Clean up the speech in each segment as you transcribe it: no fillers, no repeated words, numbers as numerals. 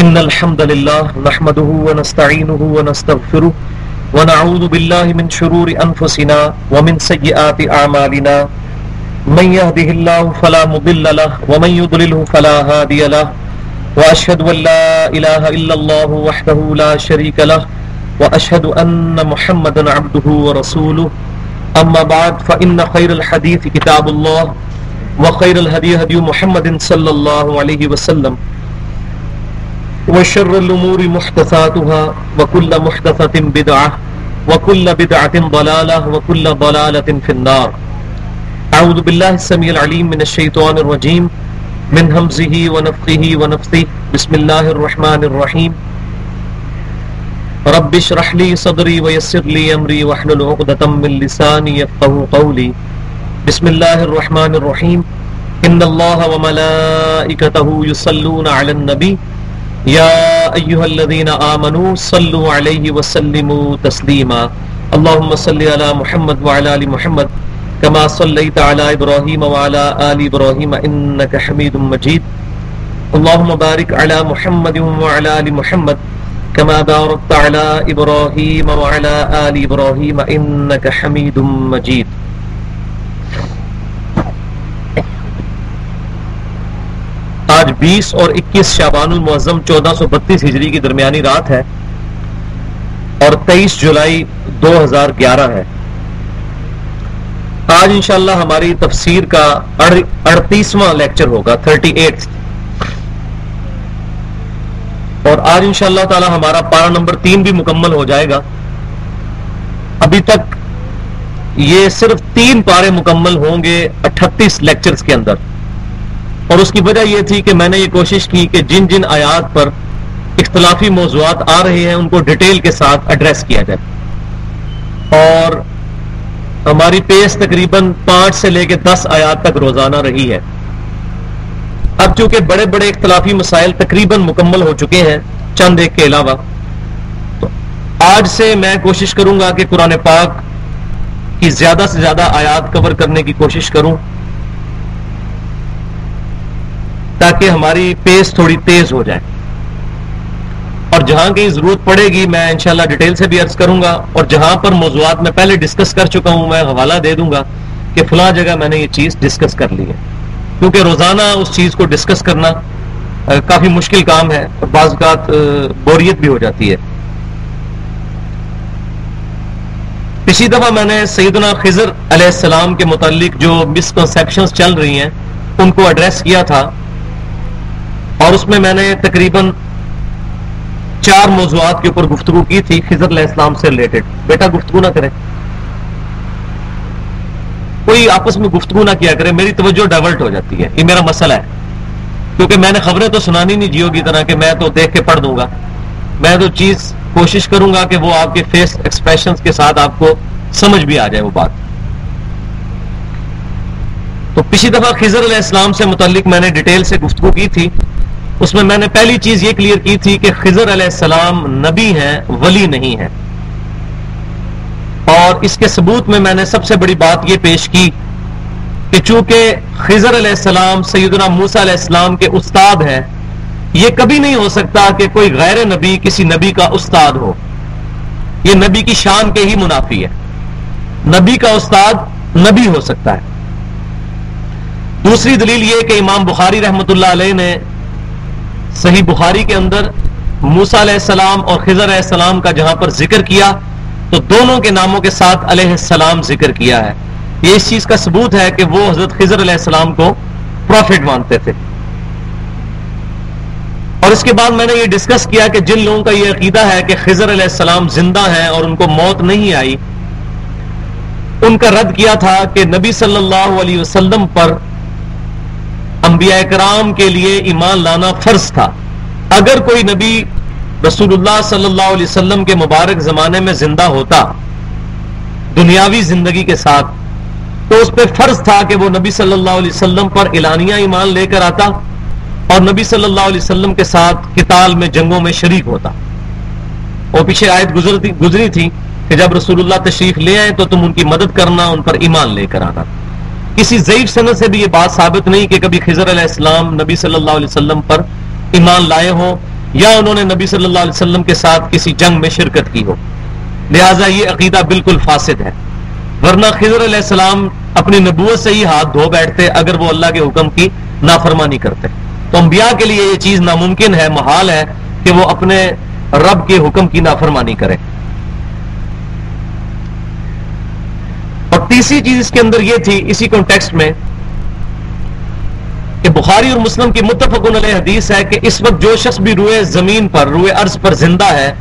إن الحمد لله نحمده ونستعينه ونستغفره ونعوذ بالله من شرور أنفسنا ومن سيئات أعمالنا من يهده الله فلا مضل له ومن يضلله فلا هادي له وأشهد أن لا إله إلا الله وحده لا شريك له وأشهد أن محمدا عبده ورسوله أما بعد فإن خير الحديث كتاب الله وخير الهدي هدي محمد صلى الله عليه وسلم وشر الأمور محدثاتها وكل محدثة بدعة وكل بدعة ضلالة وكل ضلالة في النار. أعوذ بالله السميع العليم من الشيطان الرجيم من همزه ونفخه ونفثه. بسم الله الرحمن الرحيم. رب اشرح لي صدري ويسر لي أمري واحلل عقدة من لساني يفقهوا قولي. بسم الله الرحمن الرحيم. إن الله وملائكته يصلون على النبي يا أيها الذين آمنوا صلوا عليه وسلموا تسليما. اللهم صل على محمد وعلى آل محمد كما صليت على إبراهيم وعلى آل إبراهيم إنك حميد مجيد. اللهم بارك على محمد وعلى آل محمد كما باركت على إبراهيم وعلى آل إبراهيم إنك حميد مجيد. آج 20 اور 21 شعبان المعظم 1432 ہجری کی درمیانی رات ہے اور 23 جولائی 2011 ہے. آج انشاءاللہ ہماری تفسیر کا 38واں لیکچر ہوگا 38 اور آج انشاءاللہ تعالی ہمارا پارہ نمبر 3 بھی مکمل ہو جائے گا. ابھی تک یہ صرف 3 پارے مکمل ہوں گے 38 لیکچرز کے اندر، اور اس کی وجہ یہ تھی کہ میں نے یہ کوشش کی کہ جن جن آیات پر اختلافی موضوعات آ رہے ہیں ان کو ڈیٹیل کے ساتھ ایڈریس کیا جائے. اور ہماری پیس تقریباً 5 سے لے کے 10 آیات تک روزانہ رہی ہے. اب چونکہ بڑے بڑے اختلافی مسائل تقریباً مکمل ہو چکے ہیں چند ایک کے علاوہ، تو آج سے میں کوشش کروں گا کہ قرآن پاک کی زیادہ سے زیادہ آیات کور کرنے کی کوشش کروں تاکہ ہماری پیس تھوڑی تیز ہو جائے. اور جہاں کہیں ضرورت پڑے گی میں انشاءاللہ ڈیٹیل سے بھی عرض کروں گا، اور جہاں پر موضوعات میں پہلے ڈسکس کر چکا ہوں میں حوالہ دے دوں گا کہ فلاں جگہ میں نے یہ چیز ڈسکس کر لی ہے، کیونکہ روزانہ اس چیز کو ڈسکس کرنا کافی مشکل کام ہے اور بعض اوقات بوریت بھی ہو جاتی ہے. پچھلی دفعہ میں نے سیدنا خضر علیہ السلام کے متعلق جو مسکنسیپشنز چل رہی ہیں ان کو ایڈریس کیا تھا، اور اس میں نے تقریباً 4 موضوعات کے اوپر گفتگو کی تھی خضر علیہ السلام سے ریلیٹڈ. بیٹا گفتگو نہ کرے، کوئی آپس میں گفتگو نہ کیا کرے، میری توجہ ڈائیورٹ ہو جاتی ہے. یہ میرا مسئلہ ہے، کیونکہ میں نے خبریں تو سنانی نہیں جیو کی طرح کہ میں تو دیکھ کے پڑھ دوں گا. میں تو چیز کوشش کروں گا کہ وہ آپ کے فیس ایکسپریشنز کے ساتھ آپ کو سمجھ بھی آ جائے وہ بات. تو پچھلی دفعہ خضر علیہ السلام سے متعلق میں نے ڈیٹیل سے گفتگو کی تھی. اس میں نے پہلی چیز یہ کلیئر کی تھی کہ خضر علیہ السلام نبی ہیں، ولی نہیں ہیں. اور اس کے ثبوت میں نے سب سے بڑی بات یہ پیش کی کہ چونکہ خضر علیہ السلام سیدنا موسیٰ علیہ السلام کے استاد ہیں، یہ کبھی نہیں ہو سکتا کہ کوئی غیر نبی کسی نبی کا استاد ہو. یہ نبی کی شان کے ہی منافی ہے. نبی کا استاد نبی ہو سکتا ہے. دوسری دلیل یہ کہ امام بخاری رحمۃ اللہ علیہ نے صحیح بخاری کے اندر موسیٰ علیہ السلام اور خضر علیہ السلام کا جہاں پر ذکر کیا تو دونوں کے ناموں کے ساتھ علیہ السلام ذکر کیا ہے. یہ اس چیز کا ثبوت ہے کہ وہ حضرت خضر علیہ السلام کو پروفٹ مانتے تھے. اور اس کے بعد میں نے یہ ڈسکس کیا کہ جن لوگوں کا یہ عقیدہ ہے کہ خضر علیہ السلام زندہ ہیں اور ان کو موت نہیں آئی، ان کا رد کیا تھا کہ نبی صلی اللہ علیہ وسلم پر انبیاء کرام کے لیے ایمان لانا فرض تھا. اگر کوئی نبی رسول اللہ صلی اللہ علیہ وسلم کے مبارک زمانے میں زندہ ہوتا دنیاوی زندگی کے ساتھ، تو اس پہ فرض تھا کہ وہ نبی صلی اللہ علیہ وسلم پر اعلانیہ ایمان لے کر آتا اور نبی صلی اللہ علیہ وسلم کے ساتھ قتال میں، جنگوں میں شریک ہوتا. اور پیچھے آیت گزری تھی کہ جب رسول اللہ تشریف لے آئے تو تم ان کی مدد کرنا، ان پر ایمان لے کر آنا. کسی ضعیف سند سے بھی یہ بات ثابت نہیں کہ کبھی خضر علیہ السلام نبی صلی اللہ علیہ وسلم پر ایمان لائے ہوں یا انہوں نے نبی صلی اللہ علیہ وسلم کے ساتھ کسی جنگ میں شرکت کی ہو. لہذا یہ عقیدہ بالکل فاسد ہے، ورنہ خضر علیہ السلام اپنی نبوت سے ہی ہاتھ دھو بیٹھتے اگر وہ اللہ کے حکم کی نافرمانی کرتے. تو انبیاء کے لیے یہ چیز ناممکن ہے، محال ہے کہ وہ اپنے رب کے حکم کی نافرمانی کریں. اور تیسری چیز اس کے اندر یہ تھی اسی کانٹیکسٹ میں کہ بخاری اور مسلم کی متفق علیہ حدیث ہے کہ اس وقت جو شخص بھی روئے زمین پر، روئے ارض پر زندہ ہے،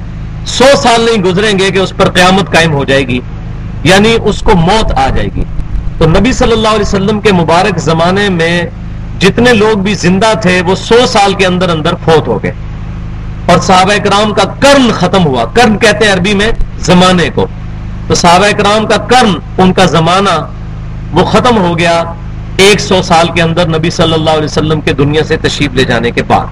100 سال نہیں گزریں گے کہ اس پر قیامت قائم ہو جائے گی، یعنی اس کو موت آ جائے گی. تو نبی صلی اللہ علیہ وسلم کے مبارک زمانے میں جتنے لوگ بھی زندہ تھے وہ 100 سال کے اندر اندر فوت ہو گئے، اور صحابہ کرام کا قرن ختم ہوا. قرن کہتے ہیں عربی میں زمانے کو. تو صحابہ کرام کا قرن، ان کا زمانہ وہ ختم ہو گیا 100 سال کے اندر نبی صلی اللہ علیہ وسلم کے دنیا سے تشریف لے جانے کے بعد.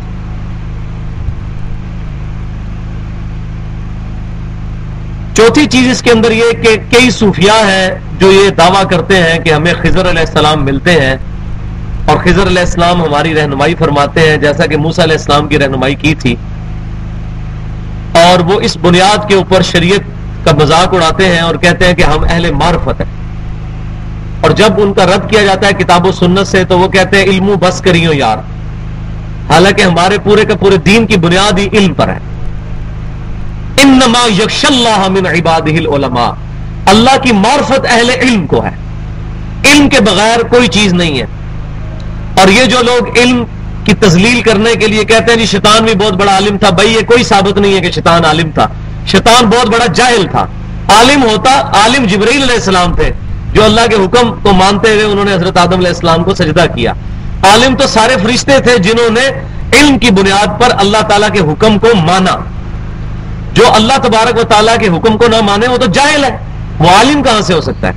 چوتھی چیز اس کے اندر یہ کہ کئی صوفیاء ہیں جو یہ دعویٰ کرتے ہیں کہ ہمیں خضر علیہ السلام ملتے ہیں اور خضر علیہ السلام ہماری رہنمائی فرماتے ہیں جیسا کہ موسیٰ علیہ السلام کی رہنمائی کی تھی، اور وہ اس بنیاد کے اوپر شریعت کا مذاق اڑاتے ہیں اور کہتے ہیں کہ ہم اہل معرفت ہیں. اور جب ان کا رد کیا جاتا ہے کتاب و سنت سے تو وہ کہتے ہیں علم بس کریو یار، حالانکہ ہمارے پورے کے پورے دین کی بنیاد ہی علم پر ہے. انما یخشی اللہ من عبادہ العلماء، اللہ کی معرفت اہل علم کو ہے، علم کے بغیر کوئی چیز نہیں ہے. اور یہ جو لوگ علم کی تذلیل کرنے کے لیے کہتے ہیں جی شیطان بھی بہت بڑا عالم تھا، بھائی یہ کوئی ثابت نہیں ہے کہ شیطان عالم تھا. شیطان بہت بڑا جاہل تھا. عالم ہوتا، عالم جبرائیل علیہ السلام تھے جو اللہ کے حکم کو مانتے ہوئے انہوں نے حضرت آدم علیہ السلام کو سجدہ کیا. عالم تو سارے فرشتے تھے جنہوں نے علم کی بنیاد پر اللہ تعالیٰ کے حکم کو مانا. جو اللہ تبارک و تعالیٰ کے حکم کو نہ مانے وہ تو جاہل ہے، وہ عالم کہاں سے ہو سکتا ہے؟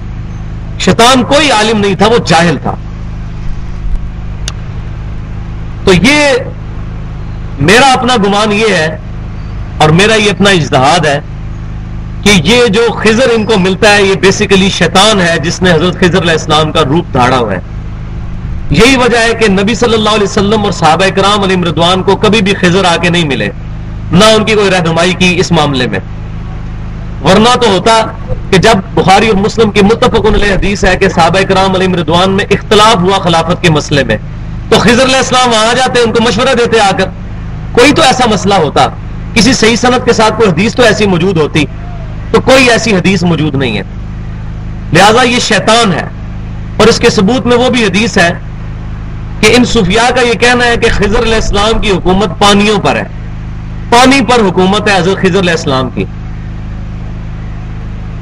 شیطان کوئی عالم نہیں تھا، وہ جاہل تھا. تو یہ میرا اپنا گمان یہ ہے اور میرا یہ اپنا اجتہاد ہے کہ یہ جو خضر ان کو ملتا ہے یہ بیسیکلی شیطان ہے جس نے حضرت خضر علیہ السلام کا روپ دھاڑا ہوا ہے. یہی وجہ ہے کہ نبی صلی اللہ علیہ وسلم اور صحابہ کرام علیہم رضوان کو کبھی بھی خضر آ کے نہیں ملے، نہ ان کی کوئی رہنمائی کی اس معاملے میں. ورنہ تو ہوتا کہ جب بخاری اور مسلم کی متفق علیہ حدیث ہے کہ صحابہ کرام علیہم رضوان میں اختلاف ہوا خلافت کے مسئلے میں، تو خضر علیہ السلام وہاں جاتے ان کو مشورہ دیتے آ کر. کوئی تو ایسا مسئلہ ہوتا، کسی صحیح سند کے ساتھ کوئی حدیث تو ایسی موجود ہوتی، تو کوئی ایسی حدیث موجود نہیں ہے. لہذا یہ شیطان ہے. اور اس کے ثبوت میں وہ بھی حدیث ہے کہ ان صوفیاء کا یہ کہنا ہے کہ خضر علیہ السلام کی حکومت پانیوں پر ہے، پانی پر حکومت ہے حضرت خضر علیہ السلام کی.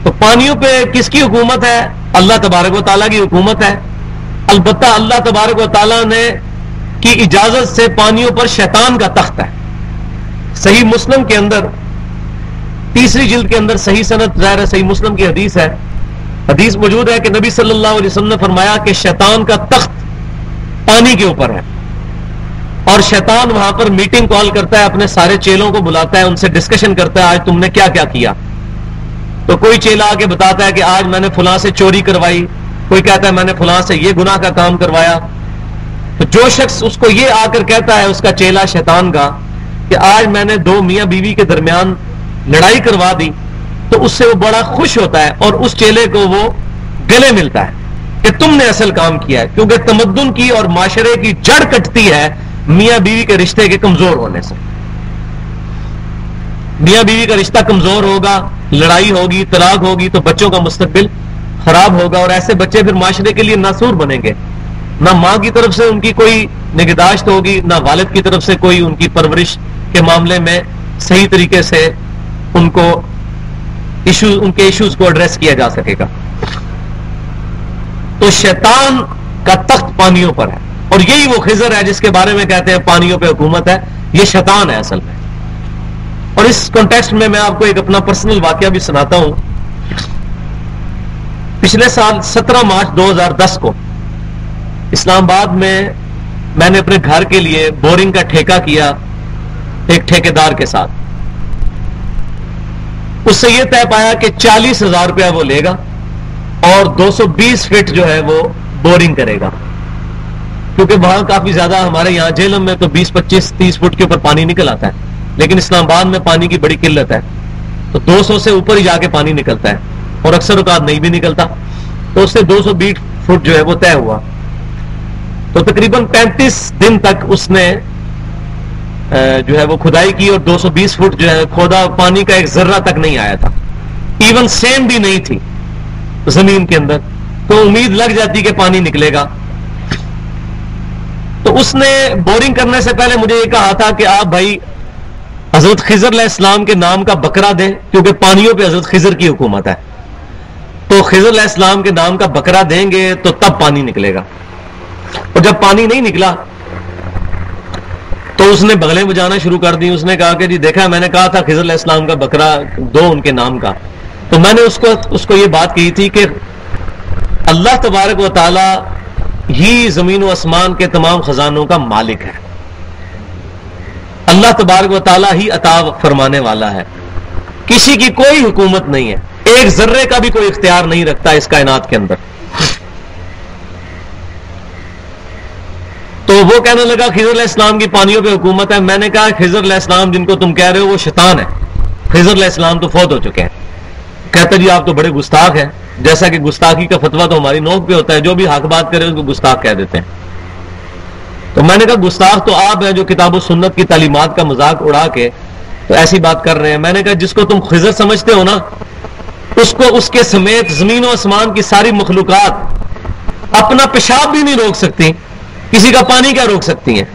تو پانیوں پہ کس کی حکومت ہے؟ اللہ تبارک و تعالیٰ کی حکومت ہے. البتہ اللہ تبارک و تعالیٰ نے کی اجازت سے پانیوں پر شیطان کا تخت ہے. صحیح مسلم کے اندر 3 جلد کے اندر صحیح سند ظاہر ہے صحیح مسلم کی حدیث ہے، حدیث موجود ہے کہ نبی صلی اللہ علیہ وسلم نے فرمایا کہ شیطان کا تخت پانی کے اوپر ہے، اور شیطان وہاں پر میٹنگ کال کرتا ہے، اپنے سارے چیلوں کو بلاتا ہے، ان سے ڈسکشن کرتا ہے آج تم نے کیا کیا کیا. تو کوئی چیلا آ کے بتاتا ہے کہ آج میں نے فلاں سے چوری کروائی، کوئی کہتا ہے میں نے فلاں سے یہ گناہ کا کام کروایا. تو جو شخص اس کو یہ آ کر کہتا ہے اس کا چیلا شیطان کا کہ آج میں نے 2 میاں بیوی کے درمیان لڑائی کروا دی، تو اس سے وہ بڑا خوش ہوتا ہے اور اس چیلے کو وہ گلے ملتا ہے کہ تم نے اصل کام کیا ہے. کیونکہ تمدن کی اور معاشرے کی جڑ کٹتی ہے میاں بیوی کے رشتے کے کمزور ہونے سے. میاں بیوی کا رشتہ کمزور ہوگا، لڑائی ہوگی، طلاق ہوگی، تو بچوں کا مستقبل خراب ہوگا، اور ایسے بچے پھر معاشرے کے لیے ناسور بنیں گے. نہ ماں کی طرف سے ان کی کوئی نگہداشت ہوگی، نہ والد کی طرف سے کوئی ان کی پرورش کے معاملے میں صحیح طریقے سے ان کو ان کے ایشوز کو ایڈریس کیا جا سکے گا. تو شیطان کا تخت پانیوں پر ہے، اور یہی وہ خضر ہے جس کے بارے میں کہتے ہیں پانیوں پہ حکومت ہے. یہ شیطان ہے اصل میں. اور اس کانٹیکسٹ میں آپ کو ایک اپنا پرسنل واقعہ بھی سناتا ہوں. پچھلے سال 17 مارچ 2010 کو اسلام آباد میں نے اپنے گھر کے لیے بورنگ کا ٹھیکہ کیا ایک ٹھیکیدار کے ساتھ. اس سے یہ طے پایا کہ 40,000 روپیہ وہ لے گا اور 220 فٹ جو ہے وہ بورنگ کرے گا، کیونکہ وہاں کافی زیادہ ہمارے یہاں جہلم میں تو 20 25 30 فٹ کے اوپر پانی نکل آتا ہے. لیکن اسلام آباد میں پانی کی بڑی قلت ہے، تو 200 سے اوپر ہی جا کے پانی نکلتا ہے، اور اکثر اوقات نہیں بھی نکلتا. تو اس سے 220 فٹ جو ہے وہ طے ہوا. تو تقریباً 35 دن تک اس نے جو ہے وہ کھدائی کی، اور 220 فٹ جو ہے کھودا، پانی کا ایک ذرہ تک نہیں آیا تھا، ایون سینڈ بھی نہیں تھی زمین کے اندر. تو امید لگ جاتی کہ پانی نکلے گا. تو اس نے بورنگ کرنے سے پہلے مجھے یہ کہا تھا کہ آپ بھائی حضرت خضر علیہ السلام کے نام کا بکرا دیں، کیونکہ پانیوں پہ حضرت خضر کی حکومت ہے. تو خضر علیہ السلام کے نام کا بکرا دیں گے تو تب پانی نکلے گا. اور جب پانی نہیں نکلا تو اس نے بغلیں بجانا شروع کر دی. اس نے کہا کہ جی دیکھا، میں نے کہا تھا خضر علیہ السلام کا بکرا دو ان کے نام کا. تو میں نے اس کو یہ بات کہی تھی کہ اللہ تبارک و تعالی ہی زمین و آسمان کے تمام خزانوں کا مالک ہے. اللہ تبارک و تعالی ہی عطا فرمانے والا ہے. کسی کی کوئی حکومت نہیں ہے، ایک ذرے کا بھی کوئی اختیار نہیں رکھتا اس کائنات کے اندر. تو وہ کہنے لگا خضر علیہ السلام کی پانیوں پہ حکومت ہے. میں نے کہا خضر علیہ السلام جن کو تم کہہ رہے ہو وہ شیطان ہے، خضر علیہ السلام تو فوت ہو چکے ہیں. کہتا جی آپ تو بڑے گستاخ ہیں. جیسا کہ گستاخی کا فتویٰ تو ہماری نوک پہ ہوتا ہے، جو بھی حق بات کرے اس کو گستاخ کہہ دیتے ہیں. تو میں نے کہا گستاخ تو آپ ہیں جو کتاب و سنت کی تعلیمات کا مذاق اڑا کے تو ایسی بات کر رہے ہیں. میں نے کہا جس کو تم خضر سمجھتے ہو نا، اس کو اس کے سمیت زمین و آسمان کی ساری مخلوقات اپنا پیشاب بھی نہیں روک سکتی، کسی کا پانی کیا روک سکتی ہیں؟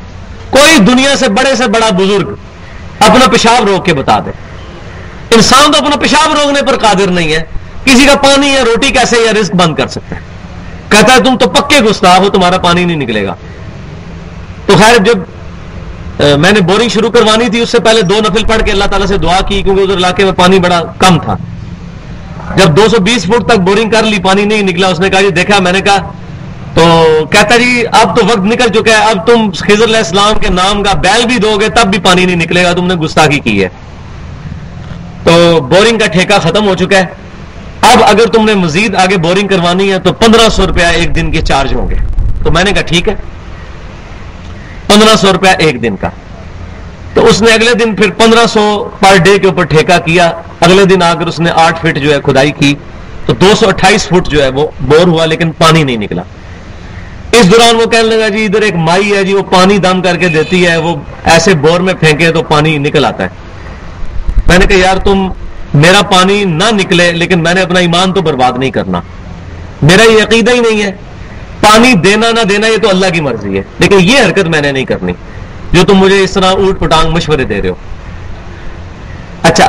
کوئی دنیا سے بڑا بزرگ اپنا پیشاب روک کے بتا دے. انسان تو اپنا پیشاب روکنے پر قادر نہیں ہے، کسی کا پانی یا روٹی کیسے یا رزق بند کر سکتا ہے؟ کہتا ہے تم تو پکے گستاخ ہو، تمہارا پانی نہیں نکلے گا. تو خیر جب میں نے بورنگ شروع کروانی تھی اس سے پہلے 2 نفل پڑھ کے اللہ تعالیٰ سے دعا کی، کیونکہ ادھر علاقے میں پانی بڑا کم تھا. جب 220 فٹ تک بورنگ کر لی، پانی نہیں نکلا. اس نے کہا جی دیکھا. میں نے کہا تو کہتا جی اب تو وقت نکل چکا ہے، اب تم خضر علیہ السلام کے نام کا بیل بھی دو گے تب بھی پانی نہیں نکلے گا، تم نے گستاخی کی ہے. تو بورنگ کا ٹھیکہ ختم ہو چکا ہے. اب اگر تم نے مزید آگے بورنگ کروانی ہے تو 1500 روپیہ ایک دن کے چارج ہوں گے. تو میں نے کہا ٹھیک ہے، 1500 روپیہ ایک دن کا. تو اس نے اگلے دن پھر 1500 پر ڈے کے اوپر ٹھیکہ کیا. اگلے دن آ کر اس نے 8 فٹ جو ہے کھدائی کی، تو 228 فٹ جو ہے وہ بور ہوا، لیکن پانی نہیں نکلا. اس دوران وہ کہنے لگا جی ادھر ایک مائی ہے جی، وہ پانی دم کر کے دیتی ہے، وہ ایسے بور میں پھینکے تو پانی نکل آتا ہے. میں نے کہا یار تم میرا پانی نہ نکلے لیکن میں نے اپنا ایمان تو برباد نہیں کرنا. میرا یہ عقیدہ ہی نہیں ہے، پانی دینا نہ دینا یہ تو اللہ کی مرضی ہے، لیکن یہ حرکت میں نے نہیں کرنی جو تم مجھے اس طرح اوٹ پٹانگ مشورے دے رہے ہو. اچھا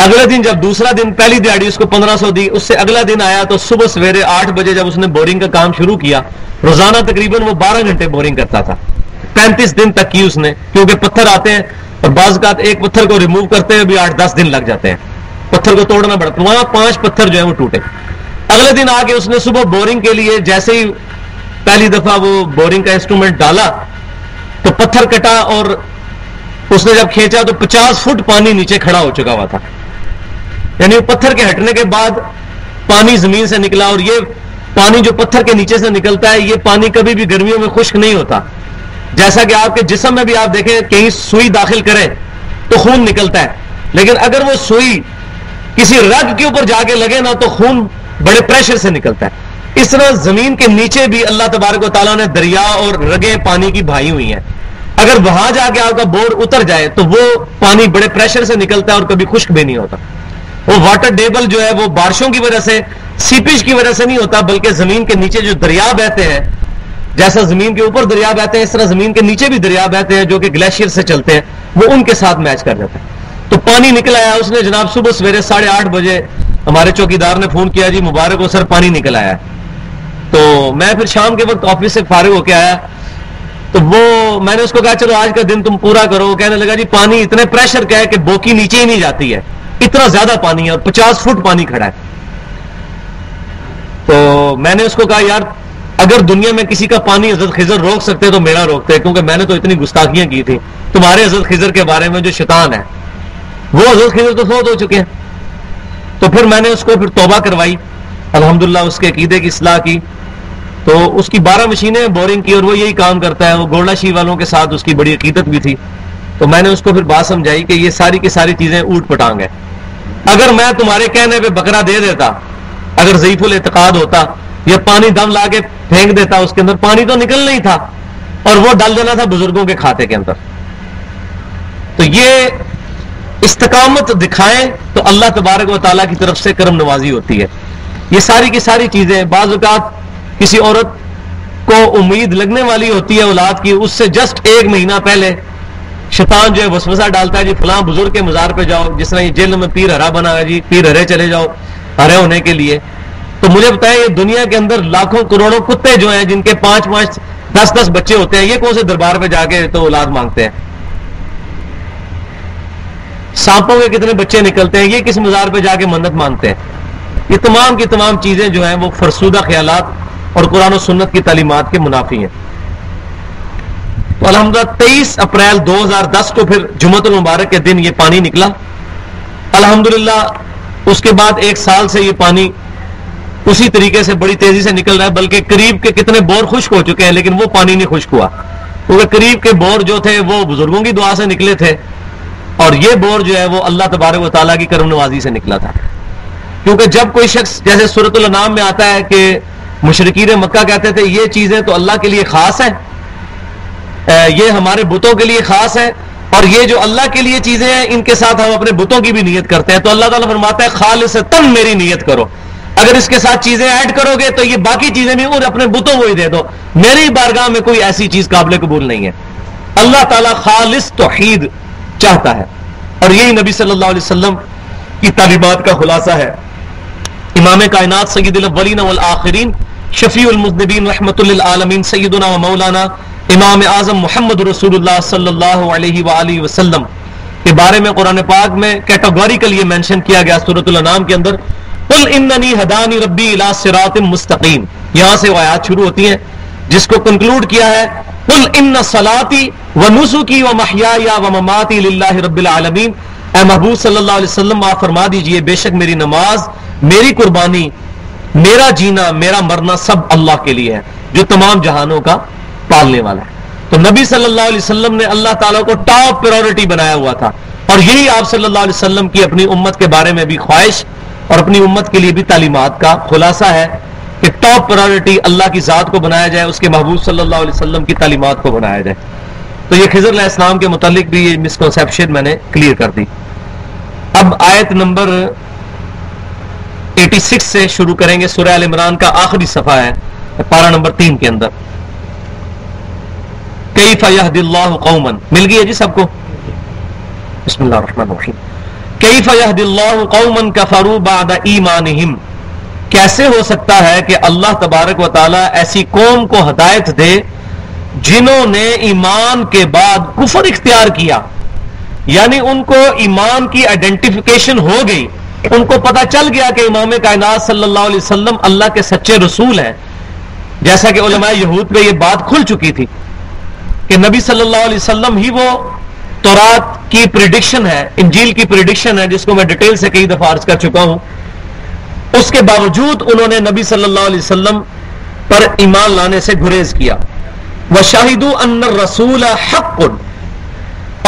اگلے دن جب دوسرا دن، پہلی دیہاڑی اس کو 1500 دی، اس سے اگلا دن آیا تو صبح سویرے 8 بجے جب اس نے بورنگ کا کام شروع کیا، روزانہ تقریباً وہ 12 گھنٹے بورنگ کرتا تھا. 35 دن تک کی اس نے، کیونکہ پتھر آتے ہیں اور بعض اوقات ایک پتھر کو ریموو کرتے ہوئے بھی 8-10 دن لگ جاتے ہیں، پتھر کو توڑنا پڑتا. وہاں 5 پتھر جو ہیں وہ ٹوٹے. اگلے دن آ کے اس نے صبح بورنگ کے لیے جیسے ہی پہلی دفعہ وہ بورنگ کا انسٹرومنٹ ڈالا تو پتھر کٹا، اور اس نے جب کھینچا تو 50 فٹ پانی نیچے کھڑا ہو چکا ہوا تھا. یعنی پتھر کے ہٹنے کے بعد پانی زمین سے نکلا. اور یہ پانی جو پتھر کے نیچے سے نکلتا ہے، یہ پانی کبھی بھی گرمیوں میں خشک نہیں ہوتا. جیسا کہ آپ کے جسم میں بھی آپ دیکھیں کہیں سوئی داخل کریں تو خون نکلتا ہے، لیکن اگر وہ سوئی کسی رگ کے اوپر جا کے لگے نا تو خون بڑے پریشر سے نکلتا ہے. اس طرح زمین کے نیچے بھی اللہ تبارک و تعالیٰ نے دریا اور رگیں پانی کی بھائی ہوئی ہیں. اگر وہاں جا کے آپ کا بور اتر جائے تو وہ پانی بڑے پریشر سے نکلتا ہے اور کبھی خشک بھی نہیں ہوتا. وہ واٹر ٹیبل جو ہے وہ بارشوں کی وجہ سے، سیپیج کی وجہ سے نہیں ہوتا، بلکہ زمین کے نیچے جو دریا بہتے ہیں، جیسا زمین کے اوپر دریا بہتے ہیں اس طرح زمین کے نیچے بھی دریا بہتے ہیں جو کہ گلیشیئر سے چلتے ہیں، وہ ان کے ساتھ میچ کر جاتا ہے. تو پانی نکل آیا. اس نے جناب صبح سویرے 8:30 بجے ہمارے چوکیدار نے فون کیا، جی مبارک ہو سر پانی نکل آیا. تو میں پھر شام کے وقت آفس سے فارغ ہو کے آیا تو وہ میں نے اس کو کہا چلو آج کا دن تم پورا کرو. وہ کہنے لگا جی پانی اتنے پریشر کا ہے کہ بوکی نیچے ہی نہیں جاتی ہے، اتنا زیادہ پانی ہے اور 50 فٹ پانی کھڑا ہے. تو میں نے اس کو کہا یار اگر دنیا میں کسی کا پانی حضرت خضر روک سکتے تو میرا روکتے، کیونکہ میں نے تو اتنی گستاخیاں کی تھی. تمہارے حضرت خضر کے بارے میں جو شیطان ہے وہ حضرت خضر تو فوت ہو چکے ہیں. تو پھر میں نے اس کو پھر توبہ کروائی، الحمدللہ اس کے عقیدے کی اصلاح کی. تو اس کی 12 مشینیں بورنگ کی اور وہ یہی کام کرتا ہے. وہ گولڈا شی والوں کے ساتھ اس کی بڑی عقیدت بھی تھی. تو میں نے اس کو پھر بات سمجھائی کہ یہ ساری کی ساری چیزیں اوٹ پٹانگ ہیں. اگر میں تمہارے کہنے پہ بکرا دے دیتا، اگر ضعیف الاعتقاد ہوتا، یا پانی دم لا کے پھینک دیتا، اس کے اندر پانی تو نکل نہیں تھا اور وہ ڈال دینا تھا بزرگوں کے کھاتے کے اندر. تو یہ استقامت دکھائیں تو اللہ تبارک و تعالیٰ کی طرف سے کرم نوازی ہوتی ہے. یہ ساری کی ساری چیزیں، بعض اوقات کسی عورت کو امید لگنے والی ہوتی ہے اولاد کی، اس سے جسٹ 1 مہینہ پہلے شیطان جو ہے وسوسہ ڈالتا ہے، جی فلاں بزرگ کے مزار پہ جاؤ، جس طرح یہ جیل میں پیر ہرا بنا ہے، جی پیر ہرے چلے جاؤ ہرے ہونے کے لیے. تو مجھے بتائیں یہ دنیا کے اندر لاکھوں کروڑوں کتے جو ہیں جن کے 5-5 10-10 بچے ہوتے ہیں، یہ کون سے دربار پہ جا کے تو اولاد مانگتے ہیں؟ سانپوں کے کتنے بچے نکلتے ہیں، یہ کس مزار پہ جا کے منت مانگتے ہیں؟ یہ تمام کی تمام چیزیں جو ہیں وہ فرسودہ خیالات اور قرآن و سنت کی تعلیمات کے منافی ہیں. تو الحمدللہ 23 اپریل 2010 کو پھر جمعۃ المبارک کے دن یہ پانی نکلا. الحمدللہ اس کے بعد 1 سال سے یہ پانی اسی طریقے سے بڑی تیزی سے نکل رہا ہے، بلکہ قریب کے کتنے بور خشک ہو چکے ہیں لیکن وہ پانی نہیں خشک ہوا، کیونکہ قریب کے بور جو تھے وہ بزرگوں کی دعا سے نکلے تھے اور یہ بور جو ہے وہ اللہ تبارک و تعالیٰ کی کرم نوازی سے نکلا تھا. کیونکہ جب کوئی شخص، جیسے سورۃ الانعام میں آتا ہے کہ مشرکین مکہ کہتے تھے یہ چیزیں تو اللہ کے لیے خاص ہیں، یہ ہمارے بتوں کے لیے خاص ہے، اور یہ جو اللہ کے لیے چیزیں ہیں ان کے ساتھ ہم اپنے بتوں کی بھی نیت کرتے ہیں. تو اللہ تعالیٰ فرماتا ہے خالصتاً میری نیت کرو، اگر اس کے ساتھ چیزیں ایڈ کرو گے تو یہ باقی چیزیں بھی اور اپنے بتوں کو ہی دے دو، میری بارگاہ میں کوئی ایسی چیز قابل قبول نہیں ہے. اللہ تعالیٰ خالص توحید چاہتا ہے، اور یہی نبی صلی اللہ علیہ وسلم کی تعلیمات کا خلاصہ ہے. امام کائنات سید الاولین والآخرین شفیع المذنبین رحمت للعالمین سیدنا و مولانا امام اعظم محمد رسول اللہ صلی اللہ علیہ وآلہ وسلم کے بارے میں قرآن پاک میں کیٹاگوریکل یہ مینشن کیا گیا سورۃ الانعام کے اندر، قل اننی ہدانی ربی الی صراط مستقیم. یہاں سے وہ آیات شروع ہوتی ہیں جس کو کنکلوڈ کیا ہے قل ان صلاتی ونسکی ومحیای ومماتی للہ رب العالمین. اے محبوب صلی اللہ علیہ وسلم آپ فرما دیجئے بے شک میری نماز، میری قربانی، میرا جینا، میرا مرنا سب اللہ کے لیے ہے جو تمام جہانوں کا پالنے والا ہے. تو نبی صلی اللہ علیہ وسلم نے اللہ تعالیٰ کو ٹاپ پریورٹی بنایا ہوا تھا، اور یہی آپ صلی اللہ علیہ وسلم کی اپنی امت کے بارے میں بھی خواہش اور اپنی امت کے لیے بھی تعلیمات کا خلاصہ ہے کہ ٹاپ پریورٹی اللہ کی ذات کو بنایا جائے، اس کے محبوب صلی اللہ علیہ وسلم کی تعلیمات کو بنایا جائے. تو یہ خضر علیہ السلام کے متعلق بھی یہ مسکنسیپشن میں نے کلیئر کر دی. اب آیت نمبر 86 سے شروع کریں گے. سورہ ال عمران کا آخری صفحہ ہے پارہ نمبر 3 کے اندر. کیف یہدی اللہ قوما، مل گئی ہے جی سب کو؟ بسم اللہ الرحمن الرحیم. کیف یہدی اللہ قوما کفروا بعد ایمانہم، کیسے ہو سکتا ہے کہ اللہ تبارک و تعالی ایسی قوم کو ہدایت دے جنہوں نے ایمان کے بعد کفر اختیار کیا. یعنی ان کو ایمان کی آئیڈینٹیفیکیشن ہو گئی، ان کو پتہ چل گیا کہ امام کائنات صلی اللہ علیہ وسلم اللہ کے سچے رسول ہیں. جیسا کہ علماء یہود پہ یہ بات کھل چکی تھی کہ نبی صلی اللہ علیہ وسلم ہی وہ تورات کی پریڈکشن ہے، انجیل کی پریڈکشن ہے، جس کو میں ڈیٹیل سے کئی دفعہ عرض کر چکا ہوں. اس کے باوجود انہوں نے نبی صلی اللہ علیہ وسلم پر ایمان لانے سے گریز کیا. وَشَهِدُوا أَنَّ الرَّسُولَ حَقٌّ،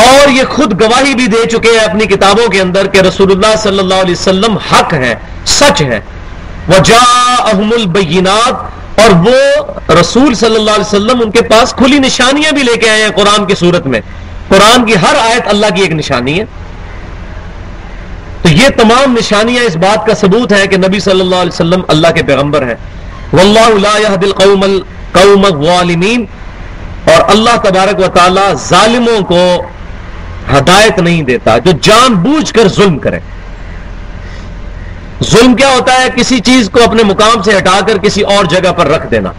اور یہ خود گواہی بھی دے چکے ہیں اپنی کتابوں کے اندر کہ رسول اللہ صلی اللہ علیہ وسلم حق ہے، سچ ہے. وَجَاءَهُمُ الْبَيِّنَاتُ، اور وہ رسول صلی اللہ علیہ وسلم ان کے پاس کھلی نشانیاں بھی لے کے آئے ہیں قرآن کی صورت میں. قرآن کی ہر آیت اللہ کی ایک نشانی ہے. تو یہ تمام نشانیاں اس بات کا ثبوت ہے کہ نبی صلی اللہ علیہ وسلم اللہ کے پیغمبر ہیں. واللہ لا یہدی القوم الظالمین، اور اللہ تبارک و تعالی ظالموں کو ہدایت نہیں دیتا جو جان بوجھ کر ظلم کرے. ظلم کیا ہوتا ہے؟ کسی چیز کو اپنے مقام سے ہٹا کر کسی اور جگہ پر رکھ دینا.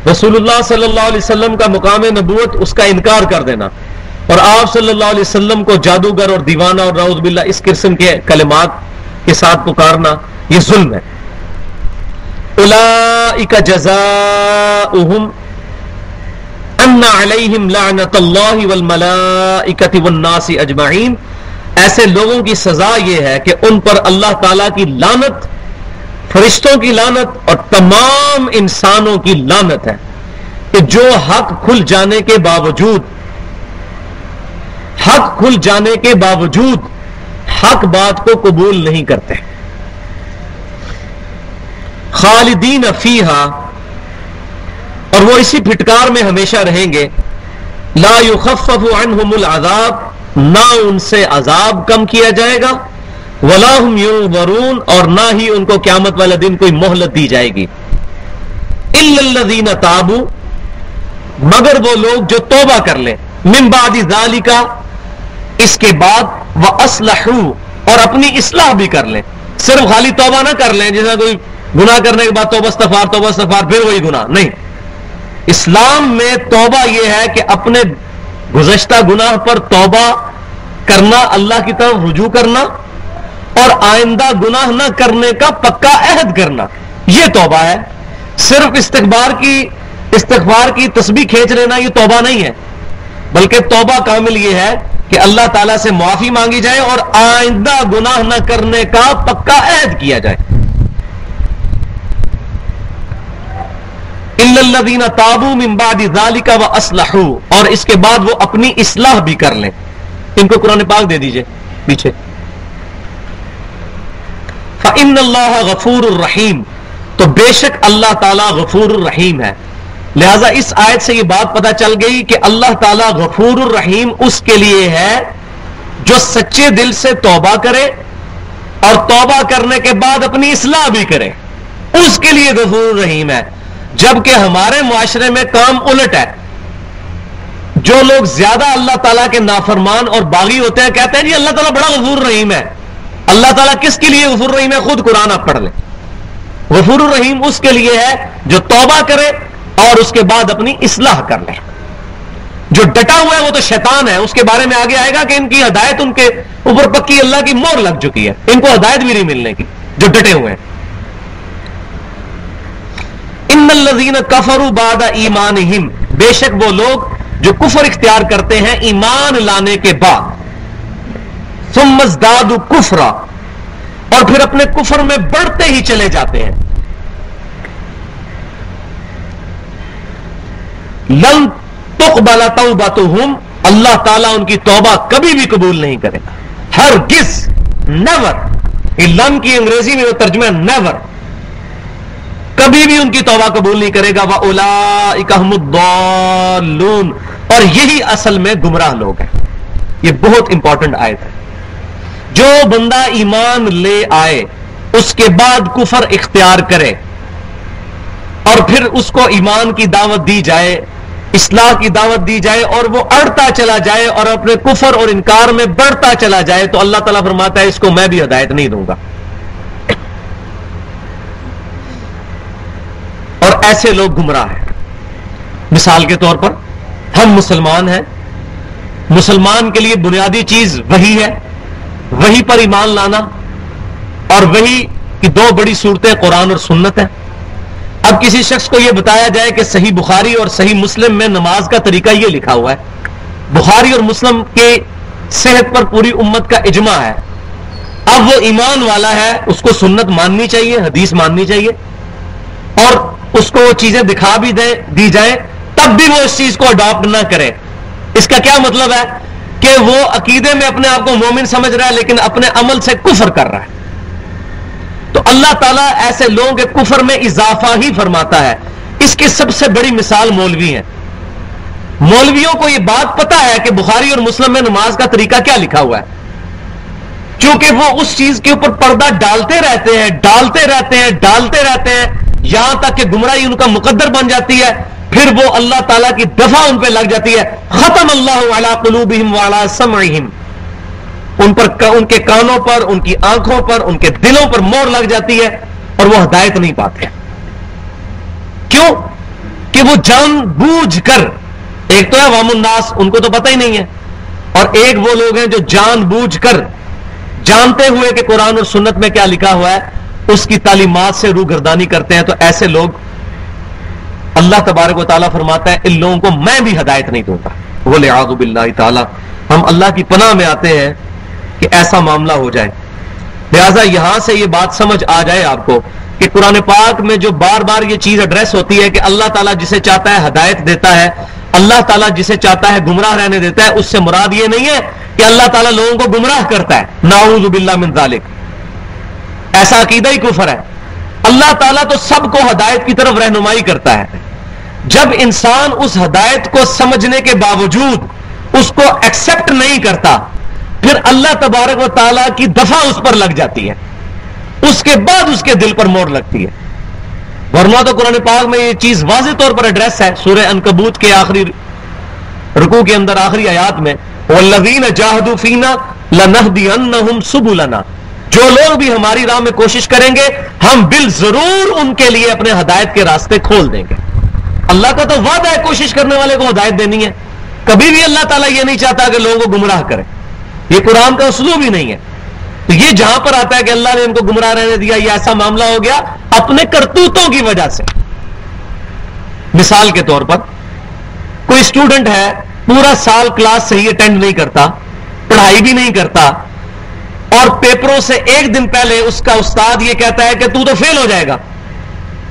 رسول اللہ صلی اللہ علیہ وسلم کا مقام نبوت، اس کا انکار کر دینا، اور آپ صلی اللہ علیہ وسلم کو جادوگر اور دیوانہ اور نعوذ باللہ اس قسم کے کلمات کے ساتھ پکارنا، یہ ظلم ہے. اولئک جزاؤہم ان علیہم لعنت اللہ والملائکۃ والناس اجمعین، ایسے لوگوں کی سزا یہ ہے کہ ان پر اللہ تعالیٰ کی لعنت، فرشتوں کی لعنت اور تمام انسانوں کی لعنت ہے کہ جو حق کھل جانے کے باوجود حق کھل جانے کے باوجود حق بات کو قبول نہیں کرتے. خالدین فیہا، اور وہ اسی پھٹکار میں ہمیشہ رہیں گے. لا یخفف عنہم العذاب، نہ ان سے عذاب کم کیا جائے گا. ولا ہم ینظرون، اور نہ ہی ان کو قیامت والے دن کوئی مہلت دی جائے گی. الا الذین تابوا، مگر وہ لوگ جو توبہ کر لیں. من بعد ذالک، اس کے بعد. واصلحوا، اور اپنی اصلاح بھی کر لیں. صرف خالی توبہ نہ کر لیں جیسا کوئی گناہ کرنے کے بعد توبہ استغفار پھر وہی گناہ نہیں. اسلام میں توبہ یہ ہے کہ اپنے گزشتہ گناہ پر توبہ کرنا، اللہ کی طرف رجوع کرنا، اور آئندہ گناہ نہ کرنے کا پکا عہد کرنا، یہ توبہ ہے. صرف استغفار کی تسبیح کھینچ لینا یہ توبہ نہیں ہے، بلکہ توبہ کامل یہ ہے کہ اللہ تعالیٰ سے معافی مانگی جائے اور آئندہ گناہ نہ کرنے کا پکا عہد کیا جائے. الا الذین تابوا من بعد ذلک واصلحوا، اور اس کے بعد وہ اپنی اصلاح بھی کر لیں. ان کو قرآن پاک دے دیجئے پیچھے. فإن اللہ غفور الرحیم، تو بے شک اللہ تعالیٰ غفور الرحیم ہے. لہذا اس آیت سے یہ بات پتہ چل گئی کہ اللہ تعالیٰ غفور الرحیم اس کے لیے ہے جو سچے دل سے توبہ کرے اور توبہ کرنے کے بعد اپنی اصلاح بھی کرے، اس کے لیے غفور الرحیم ہے. جبکہ ہمارے معاشرے میں کام الٹ ہے. جو لوگ زیادہ اللہ تعالیٰ کے نافرمان اور باغی ہوتے ہیں کہتے ہیں جی اللہ تعالیٰ بڑا غفور الرحیم ہے. اللہ تعالیٰ کس کے لیے غفور الرحیم ہے؟ خود قرآن آپ پڑھ لیں. غفور الرحیم اس کے لیے ہے جو توبہ کرے اور اس کے بعد اپنی اصلاح کر لے. جو ڈٹا ہوا ہے وہ تو شیطان ہے، اس کے بارے میں آگے آئے گا کہ ان کی ہدایت ان کے اوپر پکی اللہ کی مہر لگ چکی ہے، ان کو ہدایت بھی نہیں ملنے کی جو ڈٹے ہوئے ہیں. ان الذین کفروا بعد ایمانہم، بے شک وہ لوگ جو کفر اختیار کرتے ہیں ایمان لانے کے بعد. ثم ازدادوا کفرا، اور پھر اپنے کفر میں بڑھتے ہی چلے جاتے ہیں. لن تقبل توبتہم، اللہ تعالیٰ ان کی توبہ کبھی بھی قبول نہیں کرے گا. ہرگز، نیور. یہ لن کی انگریزی میں وہ ترجمہ نیور، کبھی بھی ان کی توبہ قبول نہیں کرے گا. وَأُولَٰئِكَ هُمُ الضَّالُّونَ، اور یہی اصل میں گمراہ لوگ ہیں. یہ بہت امپورٹنٹ آیت ہے. جو بندہ ایمان لے آئے اس کے بعد کفر اختیار کرے اور پھر اس کو ایمان کی دعوت دی جائے، اصلاح کی دعوت دی جائے اور وہ اڑتا چلا جائے اور اپنے کفر اور انکار میں بڑھتا چلا جائے، تو اللہ تعالیٰ فرماتا ہے اس کو میں بھی ہدایت نہیں دوں گا. اور ایسے لوگ گمراہ ہیں. مثال کے طور پر ہم مسلمان ہیں، مسلمان کے لیے بنیادی چیز وحی ہے، وحی پر ایمان لانا، اور وحی کی دو بڑی صورتیں قرآن اور سنت ہیں. اب کسی شخص کو یہ بتایا جائے کہ صحیح بخاری اور صحیح مسلم میں نماز کا طریقہ یہ لکھا ہوا ہے، بخاری اور مسلم کے صحت پر پوری امت کا اجماع ہے. اب وہ ایمان والا ہے، اس کو سنت ماننی چاہیے، حدیث ماننی چاہیے، اور اس کو وہ چیزیں دکھا بھی دی جائیں تب بھی وہ اس چیز کو اڈاپٹ نہ کرے. اس کا کیا مطلب ہے کہ وہ عقیدے میں اپنے آپ کو مومن سمجھ رہا ہے لیکن اپنے عمل سے کفر کر رہا ہے. تو اللہ تعالیٰ ایسے لوگوں کے کفر میں اضافہ ہی فرماتا ہے. اس کی سب سے بڑی مثال مولوی ہیں. مولویوں کو یہ بات پتا ہے کہ بخاری اور مسلم میں نماز کا طریقہ کیا لکھا ہوا ہے، کیونکہ وہ اس چیز کے اوپر پردہ ڈالتے رہتے ہیں یہاں تک کہ گمراہی ان کا مقدر بن جاتی ہے. پھر وہ اللہ تعالیٰ کی دفعہ ان پہ لگ جاتی ہے. ختم اللہ علی قلوبہم وعلی سمعہم، ان پر، ان کے کانوں پر، ان کی آنکھوں پر، ان کے دلوں پر مور لگ جاتی ہے اور وہ ہدایت نہیں پاتے. کیوں؟ کہ وہ جان بوجھ کر، ایک تو ہے عوام الناس، ان کو تو پتہ ہی نہیں ہے، اور ایک وہ لوگ ہیں جو جان بوجھ کر، جانتے ہوئے کہ قرآن اور سنت میں کیا لکھا ہوا ہے، اس کی تعلیمات سے روگردانی کرتے ہیں. تو ایسے لوگ اللہ تبارک و تعالیٰ فرماتا ہے ان لوگوں کو میں بھی ہدایت نہیں دوں گا. وَلِعَاذُ بِاللَّهِ تعالیٰ، ہم اللہ کی پناہ میں آتے ہیں کہ ایسا معاملہ ہو جائے. لہذا یہاں سے یہ بات سمجھ آ جائے آپ کو کہ قرآن پاک میں جو بار بار یہ چیز ایڈریس ہوتی ہے کہ اللہ تعالیٰ جسے چاہتا ہے ہدایت دیتا ہے اللہ تعالیٰ جسے چاہتا ہے گمراہ رہنے دیتا ہے. اس سے مراد یہ نہیں ہے کہ اللہ تعالیٰ لوگوں کو گمراہ کرتا ہے. نعوذ باللہ من ذالک، ایسا عقیدہ ہی کفر ہے. اللہ تعالیٰ تو سب کو ہدایت کی طرف رہنمائی کرتا ہے. جب انسان اس ہدایت کو سمجھنے کے باوجود اس کو ایکسپٹ نہیں کرتا، پھر اللہ تبارک و تعالیٰ کی دفع اس پر لگ جاتی ہے، اس کے بعد اس کے دل پر مور لگتی ہے. ورنہ تو قرآن پاک میں یہ چیز واضح طور پر ایڈریس ہے. سورہ عنکبوت کے آخری رکوع کے اندر آخری آیات میں وَالَّذِينَ جَاهَدُوا فِينَا لَنَهْدِيَنَّهُمْ سُبُلَنَا، جو لوگ بھی ہماری راہ میں کوشش کریں گے ہم بالضرور ان کے لیے اپنے ہدایت کے راستے کھول دیں گے. اللہ کا تو وعدہ ہے کوشش کرنے والے کو ہدایت دینی ہے. کبھی بھی اللہ تعالیٰ یہ نہیں چاہتا کہ لوگوں کو گمراہ کرے. یہ قرآن کا اسلوب ہی نہیں ہے. تو یہ جہاں پر آتا ہے کہ اللہ نے ان کو گمراہ رہنے دیا، یہ ایسا معاملہ ہو گیا اپنے کرتوتوں کی وجہ سے. مثال کے طور پر کوئی اسٹوڈنٹ ہے، پورا سال کلاس صحیح اٹینڈ نہیں کرتا، پڑھائی بھی نہیں کرتا، اور پیپروں سے ایک دن پہلے اس کا استاد یہ کہتا ہے کہ تو فیل ہو جائے گا،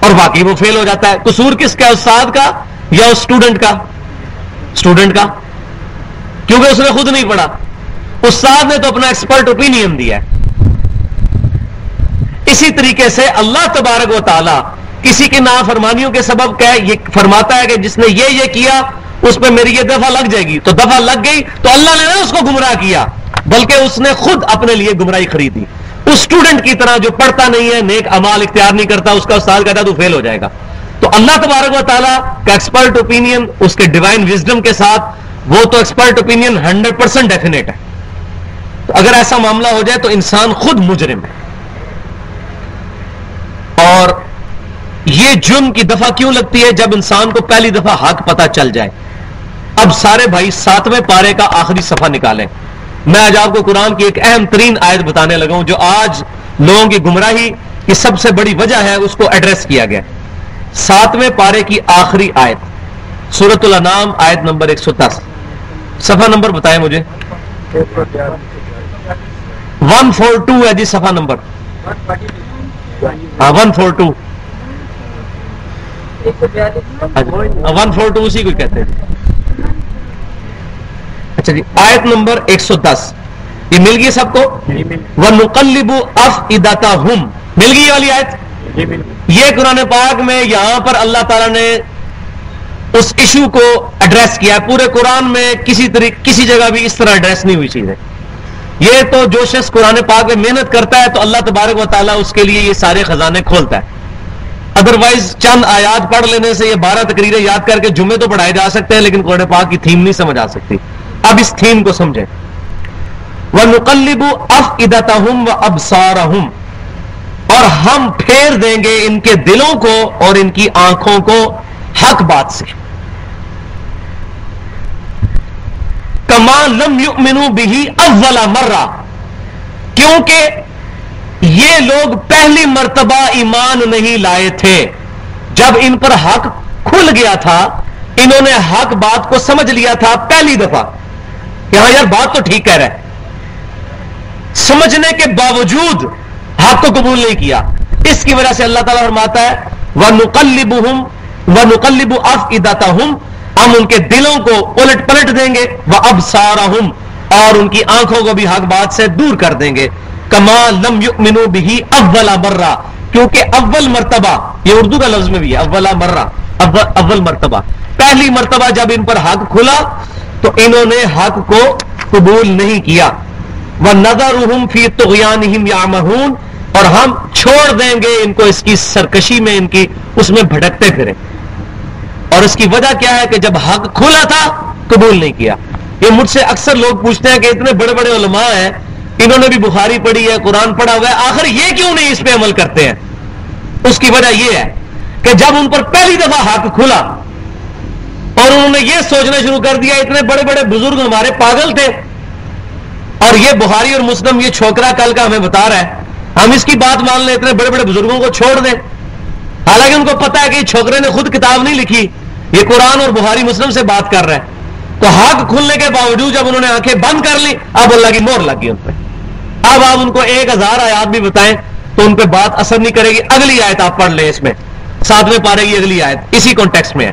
اور واقعی وہ فیل ہو جاتا ہے. قصور کس کا، استاد کا یا اس اسٹوڈنٹ کا؟ اسٹوڈنٹ کا، کیونکہ اس نے خود نہیں پڑھا. استاد نے تو اپنا ایکسپرٹ اوپینین دیا ہے. اسی طریقے سے اللہ تبارک و تعالی کسی کی نافرمانیوں کے سبب کیا یہ فرماتا ہے کہ جس نے یہ کیا اس پہ میری یہ دفعہ لگ جائے گی، تو دفعہ لگ گئی تو اللہ نے نہ اس کو گمراہ کیا بلکہ اس نے خود اپنے لیے گمراہی خریدی. اس اسٹوڈنٹ کی طرح جو پڑھتا نہیں ہے، نیک اعمال اختیار نہیں کرتا، اس کا استاد کہتا ہے تو فیل ہو جائے گا. تو اللہ تبارک و تعالیٰ کا ایکسپرٹ اوپینین اس کے ڈیوائن وزڈم کے ساتھ، وہ تو ایکسپرٹ اوپینین 100% ڈیفینیٹ ہے. تو اگر ایسا معاملہ ہو جائے تو انسان خود مجرم ہے. اور یہ جرم کی دفعہ کیوں لگتی ہے؟ جب انسان کو پہلی دفعہ حق پتہ چل جائے. اب سارے بھائی 7ویں پارے کا آخری صفحہ نکالیں. میں آج آپ کو قرآن کی ایک اہم ترین آیت بتانے لگا ہوں جو آج لوگوں کی گمراہی کی سب سے بڑی وجہ ہے، اس کو ایڈریس کیا گیا. 7ویں پارے کی آخری آیت، سورۃ الانعام، آیت نمبر 110. صفحہ نمبر بتائیں مجھے. 142 ہے جی صفحہ نمبر. ہاں 142 142 اسی کو کہتے ہیں. اچھا جی، آیت نمبر 110 یہ مل گئی سب کو؟ وَنُقَلِّبُ أَفْئِدَتَهُمْ مل گئی یہ والی آیت. یہ قرآن پاک میں یہاں پر اللہ تعالیٰ نے اس ایشو کو ایڈریس کیا ہے. پورے قرآن میں کسی جگہ بھی اس طرح ایڈریس نہیں ہوئی چیز ہے. یہ تو جو شخص قرآن پاک میں محنت کرتا ہے تو اللہ تبارک و تعالیٰ اس کے لیے یہ سارے خزانے کھولتا ہے. ادروائز چند آیات پڑھ لینے سے یہ 12 تقریریں یاد کر کے جمعے تو پڑھائے جا سکتے ہیں، لیکن قرآن پاک کی تھیم نہیں سمجھ آ سکتی. اب اس تھیم کو سمجھیں. وَنُقَلِّبُ أَفْئِدَتَهُمْ وَأَبْصَارَهُمْ، اور ہم پھیر دیں گے ان کے دلوں کو اور ان کی آنکھوں کو حق بات سے. كَمَا لَمْ يُؤْمِنُوا بِهِ أَوَّلَ مَرَّةٍ، کیونکہ یہ لوگ پہلی مرتبہ ایمان نہیں لائے تھے. جب ان پر حق کھل گیا تھا انہوں نے حق بات کو سمجھ لیا تھا پہلی دفعہ. یہاں یار بات تو ٹھیک کہہ رہا ہے، سمجھنے کے باوجود حق کو قبول نہیں کیا. اس کی وجہ سے اللہ تعالیٰ فرماتا ہے وَنُقَلِّبُ أَفْئِدَتَهُمْ، ہم ان کے دلوں کو الٹ پلٹ دیں گے، وَأَبْصَارَهُمْ، اور ان کی آنکھوں کو بھی حق بات سے دور کر دیں گے. كَمَا لَمْ يُؤْمِنُوا بِهِ أَوَّلَ مَرَّةٍ، کیونکہ اول مرتبہ، یہ اردو کا لفظ میں بھی ہے اول مرہ، اول مرتبہ، پہلی مرتبہ جب ان پر حق کھلا تو انہوں نے حق کو قبول نہیں کیا. وَنَذَرُهُمْ فِي طُغْيَانِهِمْ يَعْمَهُونَ، اور ہم چھوڑ دیں گے ان کو اس کی سرکشی میں، ان کی اس میں بھٹکتے پھریں. اور اس کی وجہ کیا ہے کہ جب حق کھلا تھا قبول نہیں کیا. یہ مجھ سے اکثر لوگ پوچھتے ہیں کہ اتنے بڑے بڑے علماء ہیں، انہوں نے بھی بخاری پڑھی ہے، قرآن پڑھا ہوا ہے، آخر یہ کیوں نہیں اس پہ عمل کرتے ہیں؟ اس کی وجہ یہ ہے کہ جب ان پر پہلی دفعہ حق کھلا اور انہوں نے یہ سوچنا شروع کر دیا اتنے بڑے بڑے بزرگ ہمارے پاگل تھے، اور یہ بخاری اور مسلم یہ چھوکرا کل کا ہمیں بتا رہا ہے، ہم اس کی بات مان لیں، اتنے بڑے بڑے بزرگوں کو چھوڑ دیں. حالانکہ ان کو پتا ہے کہ یہ چھوکرے نے خود کتاب نہیں لکھی، یہ قرآن اور بخاری مسلم سے بات کر رہا ہے. تو حق کھلنے کے باوجود جب انہوں نے آنکھیں بند کر لی، اب اللہ کی مہر لگ گئی ان پہ. اب آپ ان کو 1000 آیات بھی بتائیں تو ان پہ بات اثر نہیں کرے گی. اگلی آیت آپ پڑھ لیں، اس میں 7ویں پارے کی اگلی آیت اسی کانٹیکسٹ میں ہے.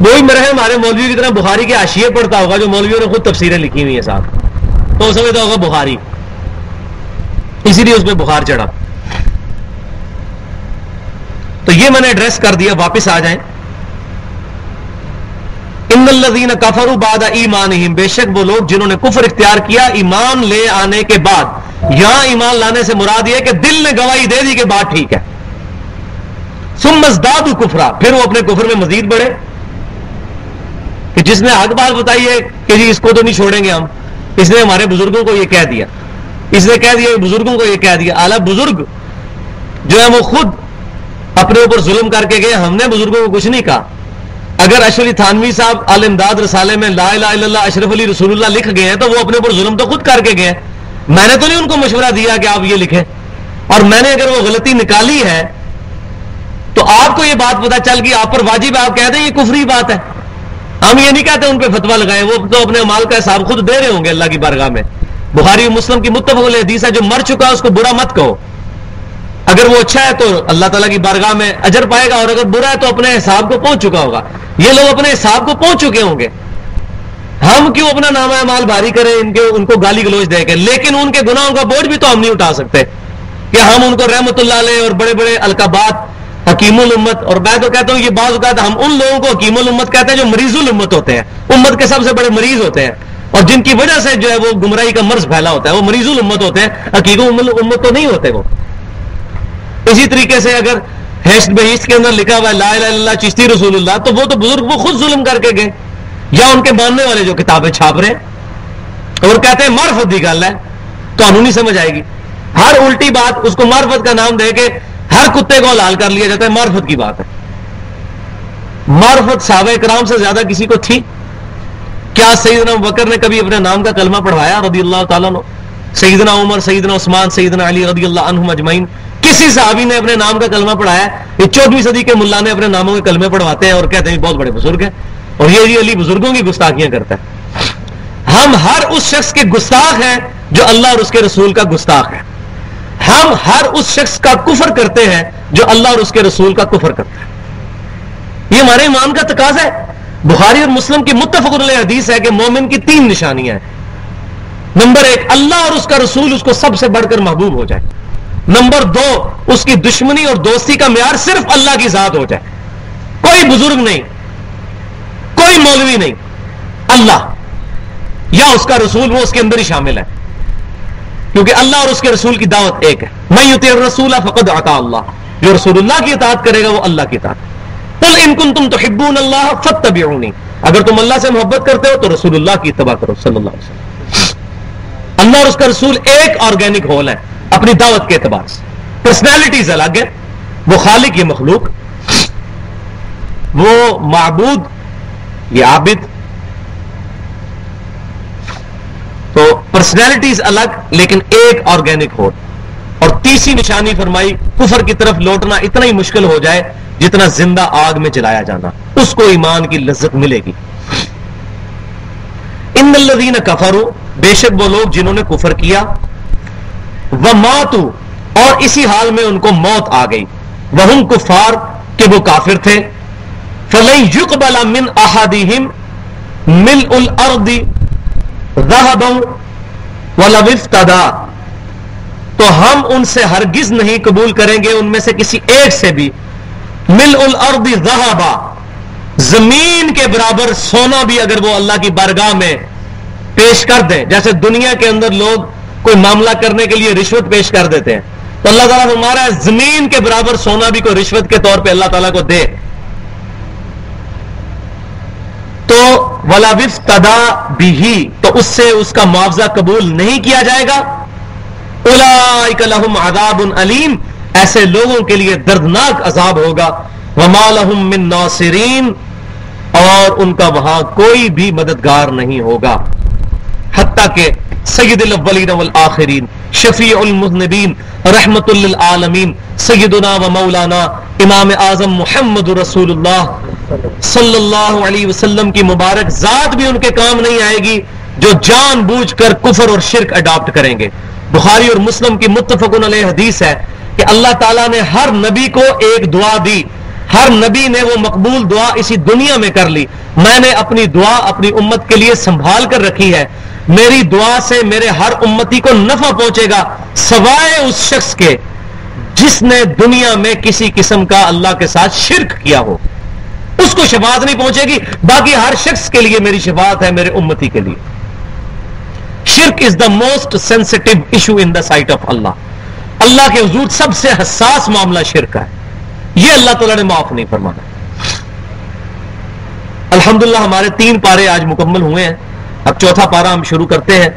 وہی میرے ہمارے مولوی کی طرح بخاری کے حاشیے پڑھتا ہوگا جو مولویوں نے خود تفسیریں لکھی ہوئی ہیں ساتھ، تو سمجھتا ہوگا بخاری، اسی لیے اس پہ بخار چڑھا. تو یہ میں نے ایڈریس کر دیا. واپس آ جائیں. ان الذین کفروا بعد ایمانہم، بے شک وہ لوگ جنہوں نے کفر اختیار کیا ایمان لے آنے کے بعد. یہاں ایمان لانے سے مراد یہ کہ دل نے گواہی دے دی کہ بات ٹھیک ہے. ثم ازدادوا کفرا، پھر وہ اپنے کفر میں مزید بڑھے. کہ جس نے حق بات بتائی ہے کہ جی اس کو تو نہیں چھوڑیں گے ہم، اس نے ہمارے بزرگوں کو یہ کہہ دیا، اس نے کہہ دیا بزرگوں کو یہ کہہ دیا. اعلیٰ بزرگ جو ہے وہ خود اپنے اوپر ظلم کر کے گئے، ہم نے بزرگوں کو کچھ نہیں کہا. اگر اشرف علی تھانوی صاحب الامداد رسالے میں لا الہ الا اللہ اشرف علی رسول اللہ لکھ گئے ہیں تو وہ اپنے اوپر ظلم تو خود کر کے گئے. میں نے تو نہیں ان کو مشورہ دیا کہ آپ یہ لکھیں، اور میں نے اگر وہ غلطی نکالی ہے تو آپ کو یہ بات پتہ چل گئی، آپ پر واجب ہے آپ کہہ دیں یہ کفری بات ہے. ہم یہ نہیں کہتے ان پہ فتویٰ لگائیں، وہ تو اپنے اعمال کا حساب خود دے رہے ہوں گے اللہ کی بارگاہ میں. بخاری و مسلم کی متفق علیہ حدیث ہے، جو مر چکا ہے اس کو برا مت کہو. اگر وہ اچھا ہے تو اللہ تعالیٰ کی بارگاہ میں اجر پائے گا، اور اگر برا ہے تو اپنے حساب کو پہنچ چکا ہوگا. یہ لوگ اپنے حساب کو پہنچ چکے ہوں گے. ہم کیوں اپنا نامہ اعمال بھاری کریں ان کو گالی گلوچ دے کے؟ لیکن ان کے گناہوں کا بوجھ بھی تو ہم نہیں اٹھا سکتے کہ ہم ان کو رحمت اللہ علیہ اور بڑے بڑے القابات حکیم الامت، اور میں تو کہتا ہوں یہ بعض اوقات ہم ان لوگوں کو حکیم الامت کہتے ہیں جو مریض الامت ہوتے ہیں، امت کے سب سے بڑے مریض ہوتے ہیں، اور جن کی وجہ سے جو ہے وہ گمراہی کا مرض پھیلا ہوتا ہے، وہ مریض الامت ہوتے ہیں، حکیم الامت تو نہیں ہوتے وہ. اسی طریقے سے اگر ہیشت بہشت کے اندر لکھا ہوا ہے لا الہ الا اللہ چشتی رسول اللہ، تو وہ تو بزرگ وہ خود ظلم کر کے گئے، یا ان کے ماننے والے جو کتابیں چھاپ رہے ہیں اور کہتے ہیں معرفت دی گل ہے، تو ہم نہیں سمجھ آئے گی. ہر الٹی بات اس کو معرفت کا نام دے کے ہر کتے کو حلال کر لیا جاتا ہے. معرفت کی بات ہے. معرفت صحابہ کرام سے زیادہ کسی کو تھی؟ کیا سیدنا ابوبکر نے کبھی اپنے نام کا کلمہ پڑھوایا رضی اللہ تعالیٰ عنہ؟ سیدنا عمر، سیدنا عثمان، سیدنا علی رضی اللہ عنہم اجمعین، کسی صحابی نے اپنے نام کا کلمہ پڑھایا؟ یہ 14ویں صدی کے ملا نے اپنے ناموں کے کلمے پڑھواتے ہیں اور کہتے ہیں بہت بڑے بزرگ ہیں، اور یہ علی بزرگوں کی گستاخیاں کرتا ہے. ہم ہر اس شخص کے گستاخ ہیں جو اللہ اور اس کے رسول کا گستاخ ہے. ہم ہر اس شخص کا کفر کرتے ہیں جو اللہ اور اس کے رسول کا کفر کرتا ہے. یہ ہمارے ایمان کا تقاضا ہے. بخاری اور مسلم کی متفق علیہ حدیث ہے کہ مومن کی 3 نشانیاں ہیں. نمبر 1، اللہ اور اس کا رسول اس کو سب سے بڑھ کر محبوب ہو جائے. نمبر 2، اس کی دشمنی اور دوستی کا معیار صرف اللہ کی ذات ہو جائے، کوئی بزرگ نہیں، کوئی مولوی نہیں، اللہ یا اس کا رسول وہ اس کے اندر ہی شامل ہے، کیونکہ اللہ اور اس کے رسول کی دعوت ایک ہے. من یطیع الرسول فقد اطاع اللہ، جو رسول اللہ کی اطاعت کرے گا وہ اللہ کی اطاعت. قل ان کنتم تحبون اللہ فاتبعونی، اگر تم اللہ سے محبت کرتے ہو تو رسول اللہ کی اتباع کرو صلی اللہ علیہ وسلم. اللہ اور اس کا رسول ایک آرگینک ہول ہے اپنی دعوت کے اعتبار سے. پرسنالٹیز الگ ہیں، وہ خالق یہ مخلوق، وہ معبود یہ عابد، تو پرسنالٹیز الگ لیکن ایک آرگینک ہول. اور تیسری نشانی فرمائی، کفر کی طرف لوٹنا اتنا ہی مشکل ہو جائے جتنا زندہ آگ میں جلایا جانا، اس کو ایمان کی لذت ملے گی. ان الذین کفروا، بے شک وہ لوگ جنہوں نے کفر کیا، وماتوا، اور اسی حال میں ان کو موت آ گئی، وہم کفار، کہ وہ کافر تھے، فلن یقبل من احدہم ملء الارض ذهبا ولو افتدى، تو ہم ان سے ہرگز نہیں قبول کریں گے ان میں سے کسی ایک سے بھی ملء الارض ذهبا، زمین کے برابر سونا بھی اگر وہ اللہ کی بارگاہ میں پیش کر دیں. جیسے دنیا کے اندر لوگ کوئی معاملہ کرنے کے لیے رشوت پیش کر دیتے ہیں، تو اللہ تعالیٰ فرما رہا ہے زمین کے برابر سونا بھی کوئی رشوت کے طور پہ اللہ تعالیٰ کو دے تو وَلَا وِفْتَدَا بِهِ، تو اس سے اس کا معاوضہ قبول نہیں کیا جائے گا. أُولَئِكَ لَهُمْ عَذَابٌ أَلِيمٌ، ایسے لوگوں کے لیے دردناک عذاب ہوگا. وَمَا لَهُم مِّن نَاصِرِينَ، اور ان کا وہاں کوئی بھی مددگار نہیں ہوگا. حتیٰ کہ سید الاولین والآخرین، شفیع المذنبین، رحمت للعالمین، سیدنا و مولانا امام اعظم محمد رسول اللہ صلی اللہ علیہ وسلم کی مبارک ذات بھی ان کے کام نہیں آئے گی جو جان بوجھ کر کفر اور شرک اڈاپٹ کریں گے. بخاری اور مسلم کی متفق علیہ حدیث ہے کہ اللہ تعالیٰ نے ہر نبی کو ایک دعا دی ہر نبی نے وہ مقبول دعا اسی دنیا میں کر لی. میں نے اپنی دعا اپنی امت کے لیے سنبھال کر رکھی ہے. میری دعا سے میرے ہر امتی کو نفع پہنچے گا سوائے اس شخص کے جس نے دنیا میں کسی قسم کا اللہ کے ساتھ شرک کیا ہو. اس کو شفاعت نہیں پہنچے گی. باقی ہر شخص کے لیے میری شفاعت ہے, میرے امتی کے لیے. شرک is the most sensitive issue in the sight of Allah. اللہ کے حضور سب سے حساس معاملہ شرک ہے. یہ اللہ تعالیٰ نے معاف نہیں فرمانا. الحمدللہ ہمارے 3 پارے آج مکمل ہوئے ہیں. اب 4تھا پارہ ہم شروع کرتے ہیں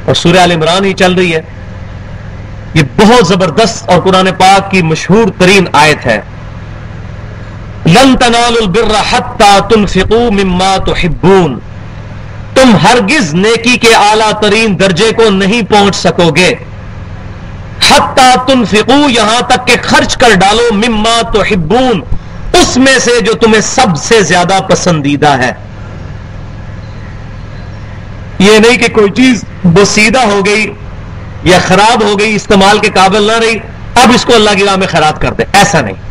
اور سورہ آل عمران ہی چل رہی ہے. یہ بہت زبردست اور قرآن پاک کی مشہور ترین آیت ہے. لن تنالوا البر حتى تنفقوا مما تحبون. تم ہرگز نیکی کے اعلیٰ ترین درجے کو نہیں پہنچ سکو گے. حتى تنفقوا یہاں تک کہ خرچ کر ڈالو مما تحبون اس میں سے جو تمہیں سب سے زیادہ پسندیدہ ہے. یہ نہیں کہ کوئی چیز بسیدہ ہو گئی یا خراب ہو گئی, استعمال کے قابل نہ رہی, اب اس کو اللہ کی راہ میں خیرات کر دے. ایسا نہیں.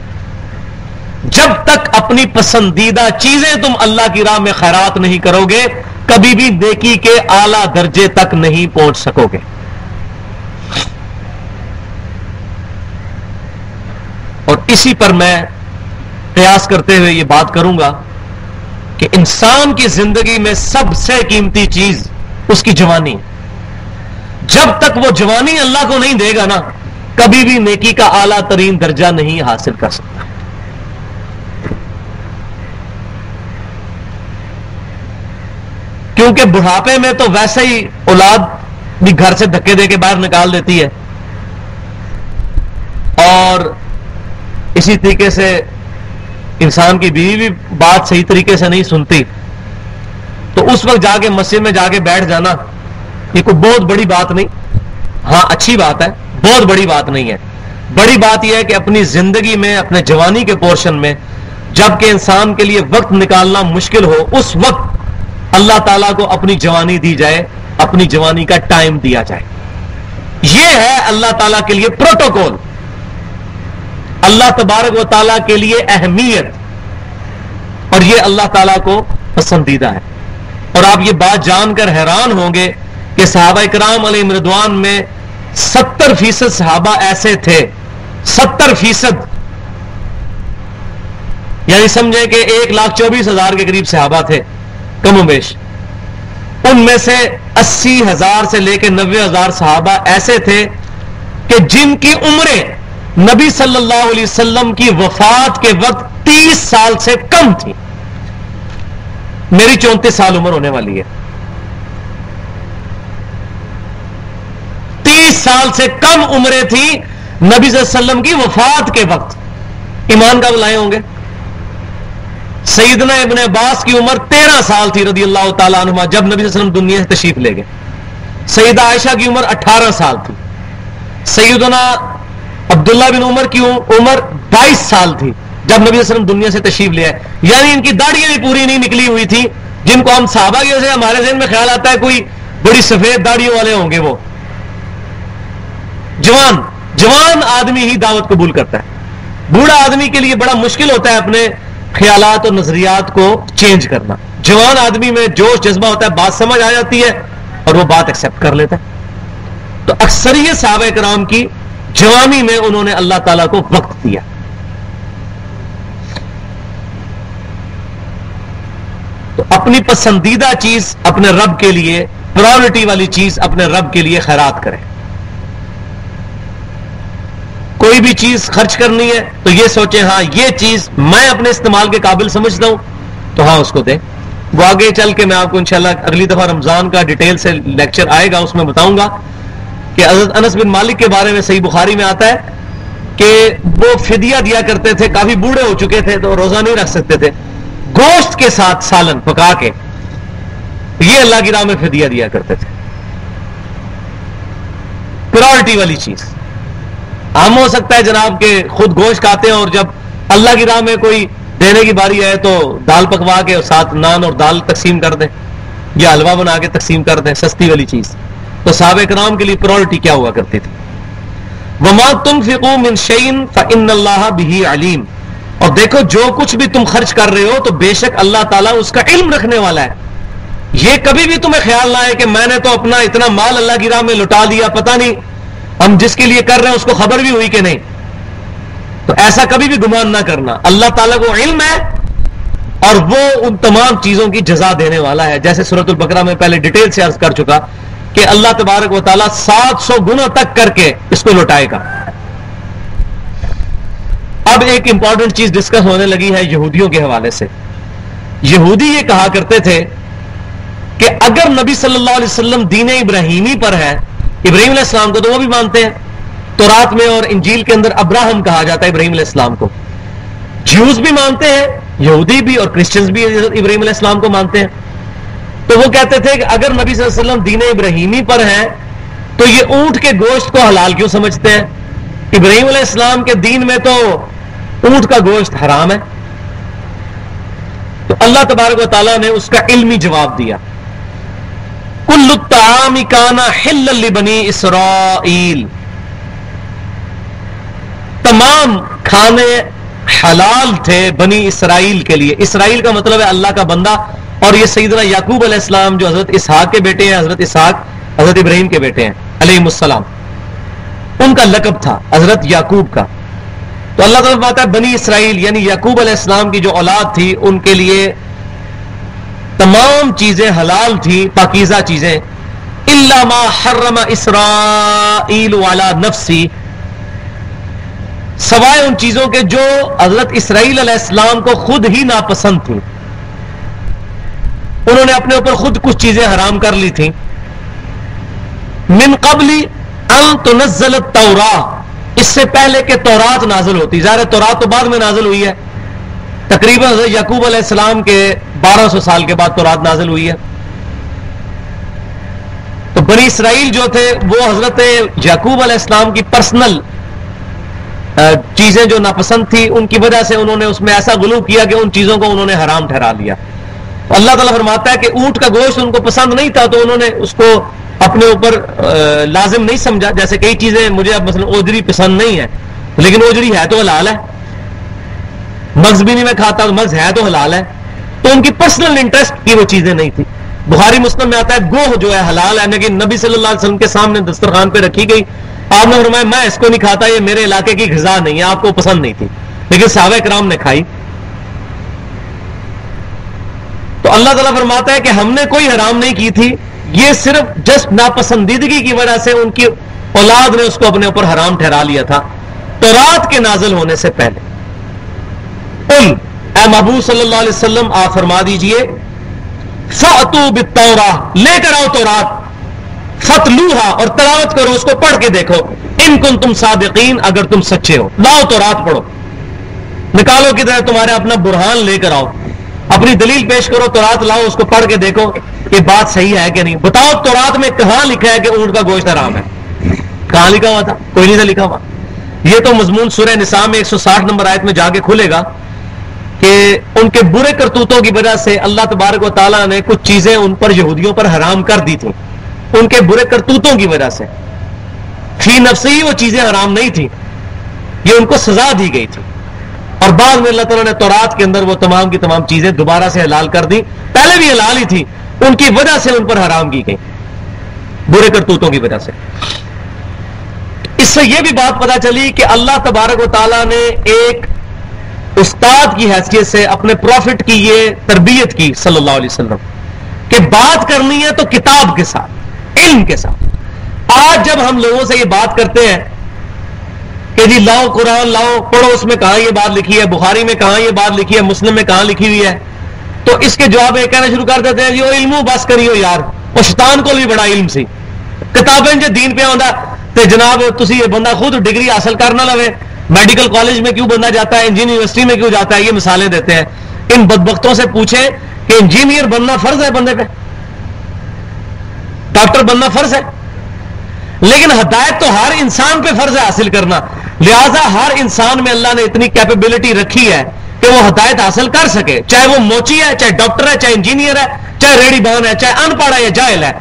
جب تک اپنی پسندیدہ چیزیں تم اللہ کی راہ میں خیرات نہیں کرو گے کبھی بھی نیکی کے اعلیٰ درجے تک نہیں پہنچ سکو گے. اور اسی پر میں قیاس کرتے ہوئے یہ بات کروں گا کہ انسان کی زندگی میں سب سے قیمتی چیز اس کی جوانی. جب تک وہ جوانی اللہ کو نہیں دے گا نا کبھی بھی نیکی کا اعلیٰ ترین درجہ نہیں حاصل کر سکتا. کیونکہ بڑھاپے میں تو ویسے ہی اولاد بھی گھر سے دھکے دے کے باہر نکال دیتی ہے اور اسی طریقے سے انسان کی بیوی بھی بات صحیح طریقے سے نہیں سنتی. تو اس وقت جا کے مسجد میں جا کے بیٹھ جانا یہ کوئی بہت بڑی بات نہیں. ہاں اچھی بات ہے, بہت بڑی بات نہیں ہے. بڑی بات یہ ہے کہ اپنی زندگی میں اپنے جوانی کے پورشن میں جب کہ انسان کے لیے وقت نکالنا مشکل ہو اس وقت اللہ تعالیٰ کو اپنی جوانی دی جائے, اپنی جوانی کا ٹائم دیا جائے. یہ ہے اللہ تعالیٰ کے لیے پروٹوکول, اللہ تبارک و تعالیٰ کے لیے اہمیت, اور یہ اللہ تعالیٰ کو پسندیدہ ہے. اور آپ یہ بات جان کر حیران ہوں گے کہ صحابہ کرام علیہم رضوان میں 70% صحابہ ایسے تھے, 70%, یعنی سمجھیں کہ 1,24,000 کے قریب صحابہ تھے کم و بیش. ان میں سے 80,000 سے لے کے 90,000 صحابہ ایسے تھے کہ جن کی عمریں نبی صلی اللہ علیہ وسلم کی وفات کے وقت 30 سال سے کم تھی. میری 34 سال عمر ہونے والی ہے. 30 سال سے کم عمریں تھی نبی صلی اللہ علیہ وسلم کی وفات کے وقت. ایمان کا بلائے ہوں گے. سیدنا ابن عباس کی عمر 13 سال تھی رضی اللہ تعالیٰ عنہما جب نبی صلی اللہ علیہ وسلم دنیا سے تشریف لے گئے. سیدہ عائشہ کی عمر 18 سال تھی. سیدنا عبداللہ بن عمر کی عمر 22 سال تھی جب نبی صلی اللہ علیہ وسلم دنیا سے تشریف لے آئے. یعنی ان کی داڑیاں بھی پوری نہیں نکلی ہوئی تھی, جن کو ہم صحابہ کی وجہ سے ہمارے ذہن میں خیال آتا ہے کوئی بڑی سفید داڑیوں والے ہوں گے. وہ جوان آدمی ہی دعوت قبول کرتا ہے. بوڑھا آدمی کے لیے بڑا مشکل ہوتا ہے اپنے خیالات اور نظریات کو چینج کرنا. جوان آدمی میں جوش جذبہ ہوتا ہے, بات سمجھ آ جاتی ہے اور وہ بات ایکسپٹ کر لیتا ہے. تو اکثریت صحابہ کرام کی جوانی میں انہوں نے اللہ تعالیٰ کو وقت دیا. تو اپنی پسندیدہ چیز اپنے رب کے لیے, پرائورٹی والی چیز اپنے رب کے لیے خیرات کریں. کوئی بھی چیز خرچ کرنی ہے تو یہ سوچیں ہاں یہ چیز میں اپنے استعمال کے قابل سمجھتا ہوں تو ہاں اس کو دیں. وہ آگے چل کے میں آپ کو انشاءاللہ اگلی دفعہ رمضان کا ڈیٹیل سے لیکچر آئے گا, اس میں بتاؤں گا کہ حضرت انس بن مالک کے بارے میں صحیح بخاری میں آتا ہے کہ وہ فدیہ دیا کرتے تھے. کافی بوڑھے ہو چکے تھے تو روزہ نہیں رکھ سکتے تھے. گوشت کے ساتھ سالن پکا کے یہ اللہ کی راہ میں فدیہ دیا کرتے تھے. پرائورٹی والی چیز. عام ہو سکتا ہے جناب کہ خود گوشت کھاتے ہیں اور جب اللہ کی راہ میں کوئی دینے کی باری آئے تو دال پکوا کے ساتھ نان اور دال تقسیم کر دیں یا حلوہ بنا کے تقسیم کر دیں, سستی والی چیز. تو صحابہ کرام کے لیے پرائورٹی کیا ہوا کرتی تھی؟ وَمَا تُنْفِقُوا مِنْ شَيْءٍ فَإِنَّ اللَّهَ بِهِ عَلِيمٌ. اور دیکھو جو کچھ بھی تم خرچ کر رہے ہو تو بے شک اللہ تعالیٰ اس کا علم رکھنے والا ہے. یہ کبھی بھی تمہیں خیال نہ آئے کہ میں نے تو اپنا اتنا مال اللہ کی راہ میں لٹا دیا, پتہ نہیں ہم جس کے لیے کر رہے ہیں اس کو خبر بھی ہوئی کہ نہیں. تو ایسا کبھی بھی گمان نہ کرنا. اللہ تعالیٰ کو علم ہے اور وہ ان تمام چیزوں کی جزا دینے والا ہے. جیسے سورۃ البقرہ میں پہلے ڈیٹیل سے عرض کر چکا کہ اللہ تبارک و تعالیٰ 700 گنا تک کر کے اس کو لوٹائے گا. اب ایک امپورٹنٹ چیز ڈسکس ہونے لگی ہے یہودیوں کے حوالے سے. یہودی یہ کہا کرتے تھے کہ اگر نبی صلی اللہ علیہ وسلم دین ابراہیمی پر ہے, ابراہیم علیہ السلام کو تو وہ بھی مانتے ہیں, تورات میں اور انجیل کے اندر ابراہم کہا جاتا ہے ابراہیم علیہ السلام کو, جیوز بھی مانتے ہیں, یہودی بھی اور کرسچنز بھی ابراہیم علیہ السلام کو مانتے ہیں. تو وہ کہتے تھے کہ اگر نبی صلی اللہ علیہ وسلم دین ابراہیمی پر ہیں تو یہ اونٹ کے گوشت کو حلال کیوں سمجھتے ہیں؟ ابراہیم علیہ السلام کے دین میں تو اونٹ کا گوشت حرام ہے. تو اللہ تبارک و تعالیٰ نے اس کا علمی جواب دیا, کل الطعام کان حلا لبنی اسرائیل, تمام کھانے حلال تھے بنی اسرائیل کے لیے. اسرائیل کا مطلب ہے اللہ کا بندہ, اور یہ سیدنا یعقوب علیہ السلام جو حضرت اسحاق کے بیٹے ہیں, حضرت اسحاق حضرت ابراہیم کے بیٹے ہیں علیہم السلام, ان کا لقب تھا حضرت یعقوب کا. تو اللہ تعالیٰ فرماتا ہے بنی اسرائیل یعنی یعقوب علیہ السلام کی جو اولاد تھی ان کے لیے تمام چیزیں حلال تھی, پاکیزہ چیزیں, الا ما حرم اسرائیل علی نفسی, سوائے ان چیزوں کے جو حضرت اسرائیل علیہ السلام کو خود ہی ناپسند تھی. انہوں نے اپنے اوپر خود کچھ چیزیں حرام کر لی تھیں. من قبل ان تنزل التوراۃ, اس سے پہلے کہ تورات نازل ہوتی. ظاہر تورات تو بعد میں نازل ہوئی ہے, تقریباً حضرت یعقوب علیہ السلام کے 1200 سال کے بعد تورات نازل ہوئی ہے. تو بنی اسرائیل جو تھے وہ حضرت یعقوب علیہ السلام کی پرسنل چیزیں جو ناپسند تھی ان کی وجہ سے انہوں نے اس میں ایسا غلو کیا کہ ان چیزوں کو انہوں نے حرام ٹھہرا لیا. اللہ تعالیٰ فرماتا ہے کہ اونٹ کا گوشت ان کو پسند نہیں تھا تو انہوں نے اس کو اپنے اوپر لازم نہیں سمجھا. جیسے کئی چیزیں مجھے اب مثلا اوجری پسند نہیں ہے, لیکن اوجری ہے تو حلال ہے. مغز بھی نہیں میں کھاتا, مغز ہے تو حلال ہے. تو ان کی پرسنل انٹرسٹ کی وہ چیزیں نہیں تھی. بخاری مسلم میں آتا ہے گوہ جو ہے حلال ہے, لیکن نبی صلی اللہ علیہ وسلم کے سامنے دسترخوان پہ رکھی گئی, آپ نے فرمایا میں اس کو نہیں کھاتا, یہ میرے علاقے کی غذا نہیں ہے, آپ کو پسند نہیں تھی, لیکن صحابہ کرام نے کھائی. تو اللہ تعالیٰ فرماتا ہے کہ ہم نے کوئی حرام نہیں کی تھی, یہ صرف جسٹ ناپسندیدگی کی وجہ سے ان کی اولاد نے اس کو اپنے اوپر حرام ٹھہرا لیا تھا تورات کے نازل ہونے سے پہلے. اے محبوب صلی اللہ علیہ وسلم آپ فرما دیجئے فَأْتُوا بِالتَّوْرَاةِ, لے کر آؤ تورات, فَاتْلُوهَا, اور تلاوت کرو اس کو, پڑھ کے دیکھو, ان کنتم صادقین, اگر تم سچے ہو. لاؤ تورات پڑھو, نکالو کدھر تمہارے اپنا برہان لے کر آؤ, اپنی دلیل پیش کرو, تورات لاؤ, اس کو پڑھ کے دیکھو کہ بات صحیح ہے کہ نہیں. بتاؤ تورات میں کہاں لکھا ہے کہ اونٹ کا گوشت حرام ہے؟ کہاں لکھا ہوا تھا؟ کوئی نہیں تھا لکھا ہوا. یہ تو مضمون سورہ نساء میں 160 نمبر آیت میں جا کے کھلے گا کہ ان کے برے کرتوتوں کی وجہ سے اللہ تبارک و تعالیٰ نے کچھ چیزیں ان پر یہودیوں پر حرام کر دی تھی. ان کے برے کرتوتوں کی وجہ سے فی نفسی وہ چیزیں حرام نہیں تھی, یہ ان کو سزا دی گئی تھی. اور بعد میں اللہ تعالیٰ نے تورات کے اندر وہ تمام کی تمام چیزیں دوبارہ سے حلال کر دی. پہلے بھی حلال ہی تھی, ان کی وجہ سے ان پر حرام کی گئی, برے کرتوتوں کی وجہ سے. اس سے یہ بھی بات پتا چلی کہ اللہ تبارک و تعالیٰ نے ایک استاد کی حیثیت سے اپنے پروفٹ کی یہ تربیت کی صلی اللہ علیہ وسلم کہ بات کرنی ہے تو کتاب کے ساتھ, علم کے ساتھ. آج جب ہم لوگوں سے یہ بات کرتے ہیں کہ جی لاؤ قرآن لاؤ پڑھو, اس میں کہاں یہ بات لکھی ہے, بخاری میں کہاں یہ بات لکھی ہے, مسلم میں کہاں لکھی ہوئی ہے, تو اس کے جواب میں کہنا شروع کر دیتے ہیں جی وہ علم بس کریو یار, وہ شیطان کو بھی بڑا علم سی, کتابیں جو دین پہ آندا تے جناب تسی یہ بندہ خود ڈگری حاصل کر نہ لوے, میڈیکل کالج میں کیوں بندہ جاتا ہے, انجینئر یونیورسٹی میں کیوں جاتا ہے, یہ مثالیں دیتے ہیں. ان بدبختوں سے پوچھیں کہ انجینئر بننا فرض ہے بندے پہ, ڈاکٹر بننا فرض ہے, لیکن ہدایت تو ہر انسان پہ فرض ہے حاصل کرنا. لہذا ہر انسان میں اللہ نے اتنی کیپیبلٹی رکھی ہے کہ وہ ہدایت حاصل کر سکے, چاہے وہ موچی ہے, چاہے ڈاکٹر ہے, چاہے انجینئر ہے, چاہے ریڑی بان ہے, چاہے ان پڑھ ہے یا جاہل ہے,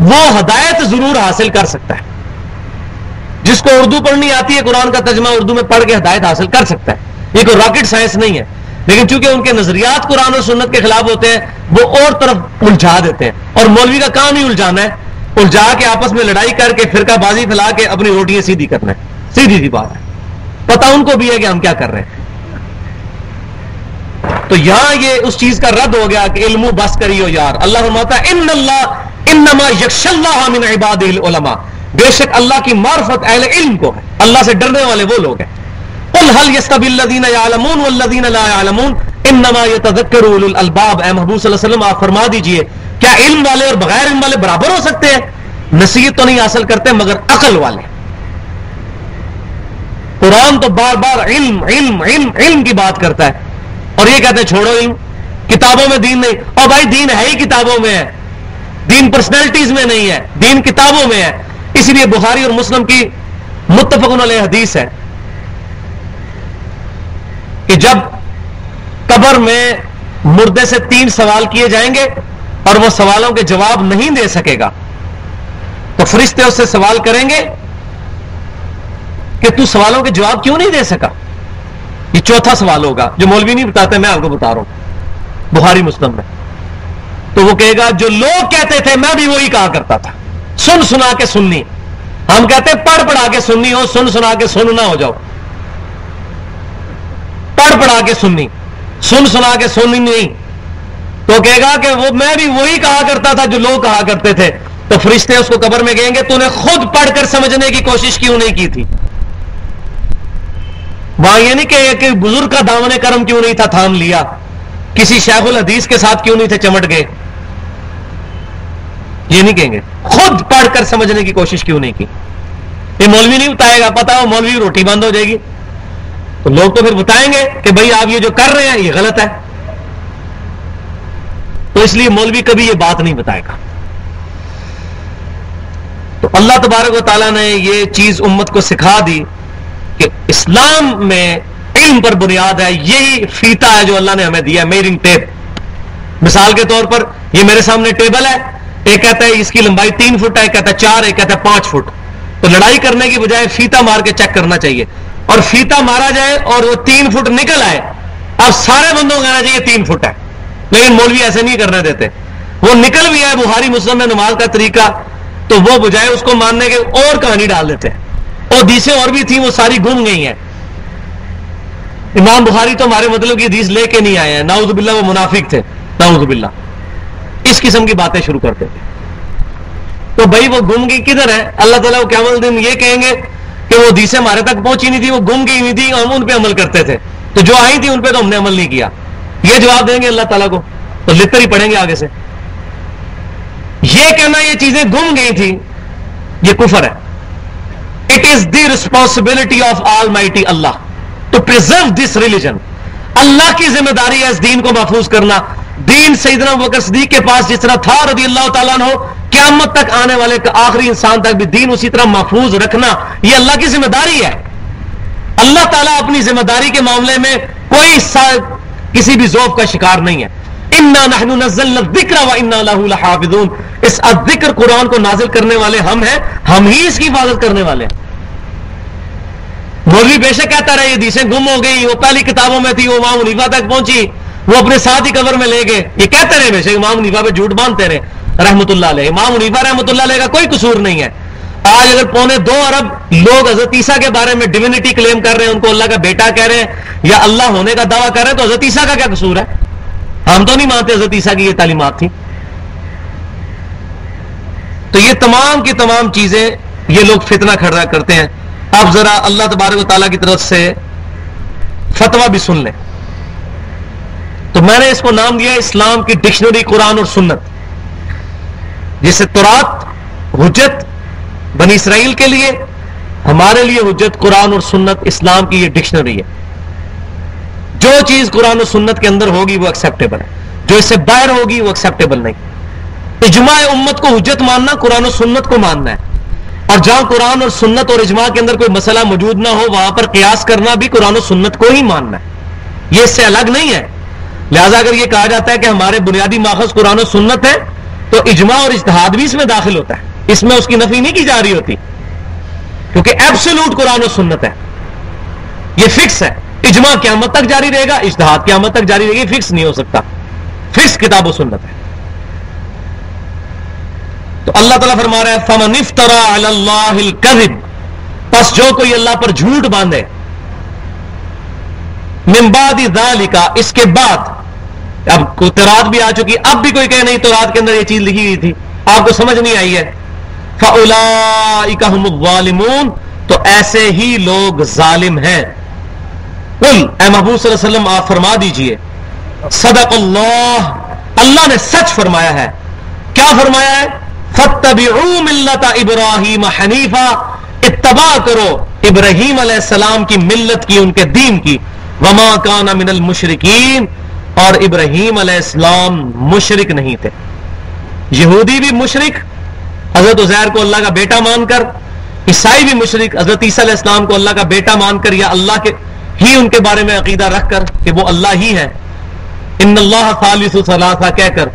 وہ ہدایت ضرور حاصل کر سکتا ہے. جس کو اردو پڑھنی آتی ہے قرآن کا ترجمہ اردو میں پڑھ کے ہدایت حاصل کر سکتا ہے. یہ کوئی راکٹ سائنس نہیں ہے، لیکن چونکہ ان کے نظریات قرآن اور سنت کے خلاف ہوتے ہیں وہ اور طرف الجھا دیتے ہیں، اور مولوی کا کام ہی الجھانا ہے، الجھا کے آپس میں لڑائی کر کے فرقہ بازی پھیلا کے اپنی روٹیاں سیدھی کرنا ہے. سیدھی سی بات ہے، پتہ ان کو بھی ہے کہ ہم کیا کر رہے ہیں. تو یہاں یہ اس چیز کا رد ہو گیا کہ علمو بس کریو یار. اللہ فرماتا ہے ان اللہ انما یخشی اللہ من عبادہ العلماء، بے شک اللہ کی معرفت اہل علم کو ہے، اللہ سے ڈرنے والے وہ لوگ ہیں. قل هل يستوي الذين يعلمون والذين لا يعلمون انما يتذكر اولو الالباب. اے محبوب صلی اللہ علیہ وسلم آپ فرما دیجئے کیا علم والے اور بغیر علم والے برابر ہو سکتے ہیں؟ نصیحت تو نہیں حاصل کرتے مگر عقل والے. قرآن تو بار بار علم علم علم علم کی بات کرتا ہے، اور یہ کہتے ہیں چھوڑو علم، کتابوں میں دین نہیں. اور بھائی دین ہے ہی کتابوں میں ہے، دین پرسنالٹیز میں نہیں ہے، دین کتابوں میں ہے. اس لیے بخاری اور مسلم کی متفق علیہ حدیث ہے کہ جب قبر میں مردے سے 3 سوال کیے جائیں گے اور وہ سوالوں کے جواب نہیں دے سکے گا تو فرشتے اس سے سوال کریں گے کہ تو سوالوں کے جواب کیوں نہیں دے سکا. یہ چوتھا سوال ہوگا جو مولوی نہیں بتاتے، میں آپ کو بتا رہا ہوں بخاری مسلم میں. تو وہ کہے گا جو لوگ کہتے تھے میں بھی وہی کہا کرتا تھا، سن سنا کے سننی. ہم کہتے ہیں پڑھ پڑھا کے سننی ہو، سن سنا کے سننا ہو جاؤ. پڑھ پڑھا کے سننی، سن سنا کے سننی نہیں. تو کہے گا کہ وہ میں بھی وہی کہا کرتا تھا جو لوگ کہا کرتے تھے. تو فرشتے اس کو قبر میں کہیں گے تو نے خود پڑھ کر سمجھنے کی کوشش کیوں نہیں کی تھی؟ وہاں یہ نہیں کہ بزرگ کا دامن کرم کیوں نہیں تھا تھام لیا، کسی شیخ الحدیث کے ساتھ کیوں نہیں تھے چمٹ گئے. یہ نہیں کہیں گے خود پڑھ کر سمجھنے کی کوشش کیوں نہیں کی. یہ مولوی نہیں بتائے گا، پتا ہو مولوی روٹی بند ہو جائے گی. تو لوگ تو پھر بتائیں گے کہ بھائی آپ یہ جو کر رہے ہیں یہ غلط ہے. تو اس لیے مولوی کبھی یہ بات نہیں بتائے گا. تو اللہ تبارک و تعالیٰ نے یہ چیز امت کو سکھا دی کہ اسلام میں علم پر بنیاد ہے. یہی فیتا ہے جو اللہ نے ہمیں دیا ہے، میئرنگ ٹیپ. مثال کے طور پر یہ میرے سامنے ٹیبل ہے، ایک کہتا ہے اس کی لمبائی 3 فٹ ہے، ایک کہتا ہے 4، ایک کہتا ہے 5 فٹ. تو لڑائی کرنے کی بجائے فیتا مار کے چیک کرنا چاہیے، اور فیتا مارا جائے اور وہ 3 فٹ نکل آئے. اب سارے بندوں کو کہنا چاہیے 3 فٹ ہے، لیکن مولوی ایسے نہیں کرنے دیتے. وہ نکل بھی ہے بخاری مسلم میں نماز کا طریقہ، تو وہ بجائے اس کو ماننے کے اور کہانی ڈال دیتے ہیں. اور حدیثیں اور بھی تھیں وہ ساری گم گئی ہیں. امام بخاری تو ہمارے مطلب کی حدیث لے کے نہیں آئے ہیں، نعوذ باللہ وہ منافق تھے، نعوذ باللہ اس قسم کی باتیں شروع کرتے تھے. تو بھائی وہ گم گئی کدھر ہے؟ اللہ تعالیٰ کو قیامت دن یہ کہیں گے کہ وہ حدیثیں ہمارے تک پہنچی نہیں تھی، وہ گم گئی نہیں تھی، ہم ان پہ عمل کرتے تھے، تو جو آئی تھی ان پہ تو ہم نے عمل نہیں کیا. یہ جواب دیں گے اللہ تعالیٰ کو تو لتر ہی پڑیں گے آگے سے. یہ کہنا یہ چیزیں گم گئی تھی یہ کفر ہے. It is the responsibility of Almighty Allah to preserve this religion. اللہ کی ذمہ داری ہے اس دین کو محفوظ کرنا. دین سیدنا ابوبکر صدیق کے پاس جس طرح تھا رضی اللہ تعالیٰ عنہ، قیامت تک آنے والے آخری انسان تک بھی دین اسی طرح محفوظ رکھنا یہ اللہ کی ذمہ داری ہے. اللہ تعالیٰ اپنی ذمہ داری کے معاملے میں کوئی کسی بھی ذوف کا شکار نہیں ہے. انا نحن نزلنا الذکر وانا لہ لحافظون. اس الذکر قرآن کو نازل کرنے والے ہم ہیں، ہم ہی اس کی حفاظت کرنے والے ہیں. مولوی بے شک کہتا رہے یہ حدیثیں گم ہو گئی، وہ پہلی کتابوں میں تھی، وہ امام حنیفہ تک پہنچی، وہ اپنے ساتھ ہی قبر میں لے گئے. یہ کہتے رہے بے شک امام حنیفہ پہ جھوٹ باندھتے رہے رحمۃ اللہ علیہ. امام حنیفہ رحمۃ اللہ علیہ کا کوئی قصور نہیں ہے. آج اگر 2.25 ارب لوگ حضرت عیسیٰ کے بارے میں ڈیوینٹی کلیم کر رہے ہیں، ان کو اللہ کا بیٹا کہہ رہے ہیں یا اللہ ہونے کا دعویٰ کر رہے ہیں، تو حضرت عیسیٰ کا کیا قصور ہے؟ ہم تو نہیں مانتے حضرت عیسیٰ کی یہ تعلیمات تھی. تو یہ تمام کی تمام چیزیں یہ لوگ فتنہ کھڑا کرتے ہیں. اب ذرا اللہ تبارک و تعالیٰ کی طرف سے فتویٰ بھی سن لیں. تو میں نے اس کو نام دیا اسلام کی ڈکشنری قرآن اور سنت، جسے تورات حجت بنی اسرائیل کے لیے، ہمارے لیے حجت قرآن اور سنت اسلام کی یہ ڈکشنری ہے. جو چیز قرآن و سنت کے اندر ہوگی وہ ایکسیپٹیبل ہے، جو اس سے باہر ہوگی وہ ایکسیپٹیبل نہیں. اجماع امت کو حجت ماننا قرآن و سنت کو ماننا ہے، اور جہاں قرآن اور سنت اور اجماع کے اندر کوئی مسئلہ موجود نہ ہو وہاں پر قیاس کرنا بھی قرآن و سنت کو ہی ماننا ہے، یہ اس سے الگ نہیں ہے. لہذا اگر یہ کہا جاتا ہے کہ ہمارے بنیادی ماخذ قرآن و سنت ہے تو اجماع اور اجتہاد بھی اس میں داخل ہوتا ہے، اس میں اس کی نفی نہیں کی جا رہی ہوتی، کیونکہ ایبسولوٹ قرآن و سنت ہے، یہ فکس ہے. اجماع قیامت تک جاری رہے گا، اجتہاد قیامت تک جاری رہے گی، فکس نہیں ہو سکتا، فکس کتاب و سنت ہے. تو اللہ تعالیٰ فرما رہا ہے فَمَنِ افْتَرَى عَلَى اللَّهِ الْكَذِبَ، پس جو کوئی اللہ پر جھوٹ باندھے، من بعد ذَلِكَ، اس کے بعد، اب تورات بھی آ چکی، اب بھی کوئی کہے نہیں تورات کے اندر یہ چیز لکھی گئی تھی، آپ کو سمجھ نہیں آئی ہے، فَأُولَئِكَ هُمُ الظَّالِمُونَ، تو ایسے ہی لوگ ظالم ہیں. قل، اے محبوب صلی اللہ علیہ وسلم آپ فرما دیجئے، صدق اللہ، اللہ نے سچ فرمایا ہے. کیا فرمایا ہے؟ فَاتَّبِعُوا مِلَّةَ إِبْرَاهِيمَ حَنِيفًا، اتباع کرو ابراہیم علیہ السلام کی ملت کی، ان کے دین کی. وَمَا كَانَ مِنَ الْمُشْرِكِينَ، اور ابراہیم علیہ السلام مشرک نہیں تھے. یہودی بھی مشرک حضرت عزیر کو اللہ کا بیٹا مان کر، عیسائی بھی مشرک حضرت عیسیٰ علیہ السلام کو اللہ کا بیٹا مان کر، یا اللہ کے ہی ان کے بارے میں عقیدہ رکھ کر کہ وہ اللہ ہی ہے، ان اللہ ثالث ثلاثہ کہہ کر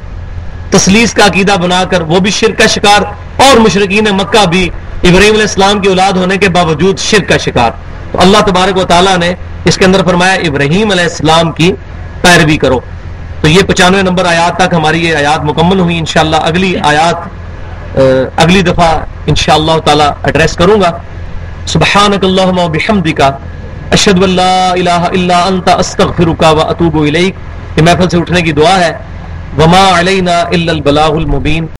تثلیث کا عقیدہ بنا کر وہ بھی شرک کا شکار، اور مشرکین مکہ بھی ابراہیم علیہ السلام کی اولاد ہونے کے باوجود شرک کا شکار. تو اللہ تبارک و تعالیٰ نے اس کے اندر فرمایا ابراہیم علیہ السلام کی پیروی کرو. تو یہ 95 نمبر آیات تک ہماری یہ آیات مکمل ہوئی. انشاءاللہ اگلی آیات اگلی دفعہ انشاءاللہ تعالی ایڈریس کروں گا. سبحانک اللہم و بحمدک، اشہد ان لا الہ الا انت، استغفرک و اتوب الیک. یہ محفل سے اٹھنے کی دعا ہے. وما علینا الا البلاغ المبین.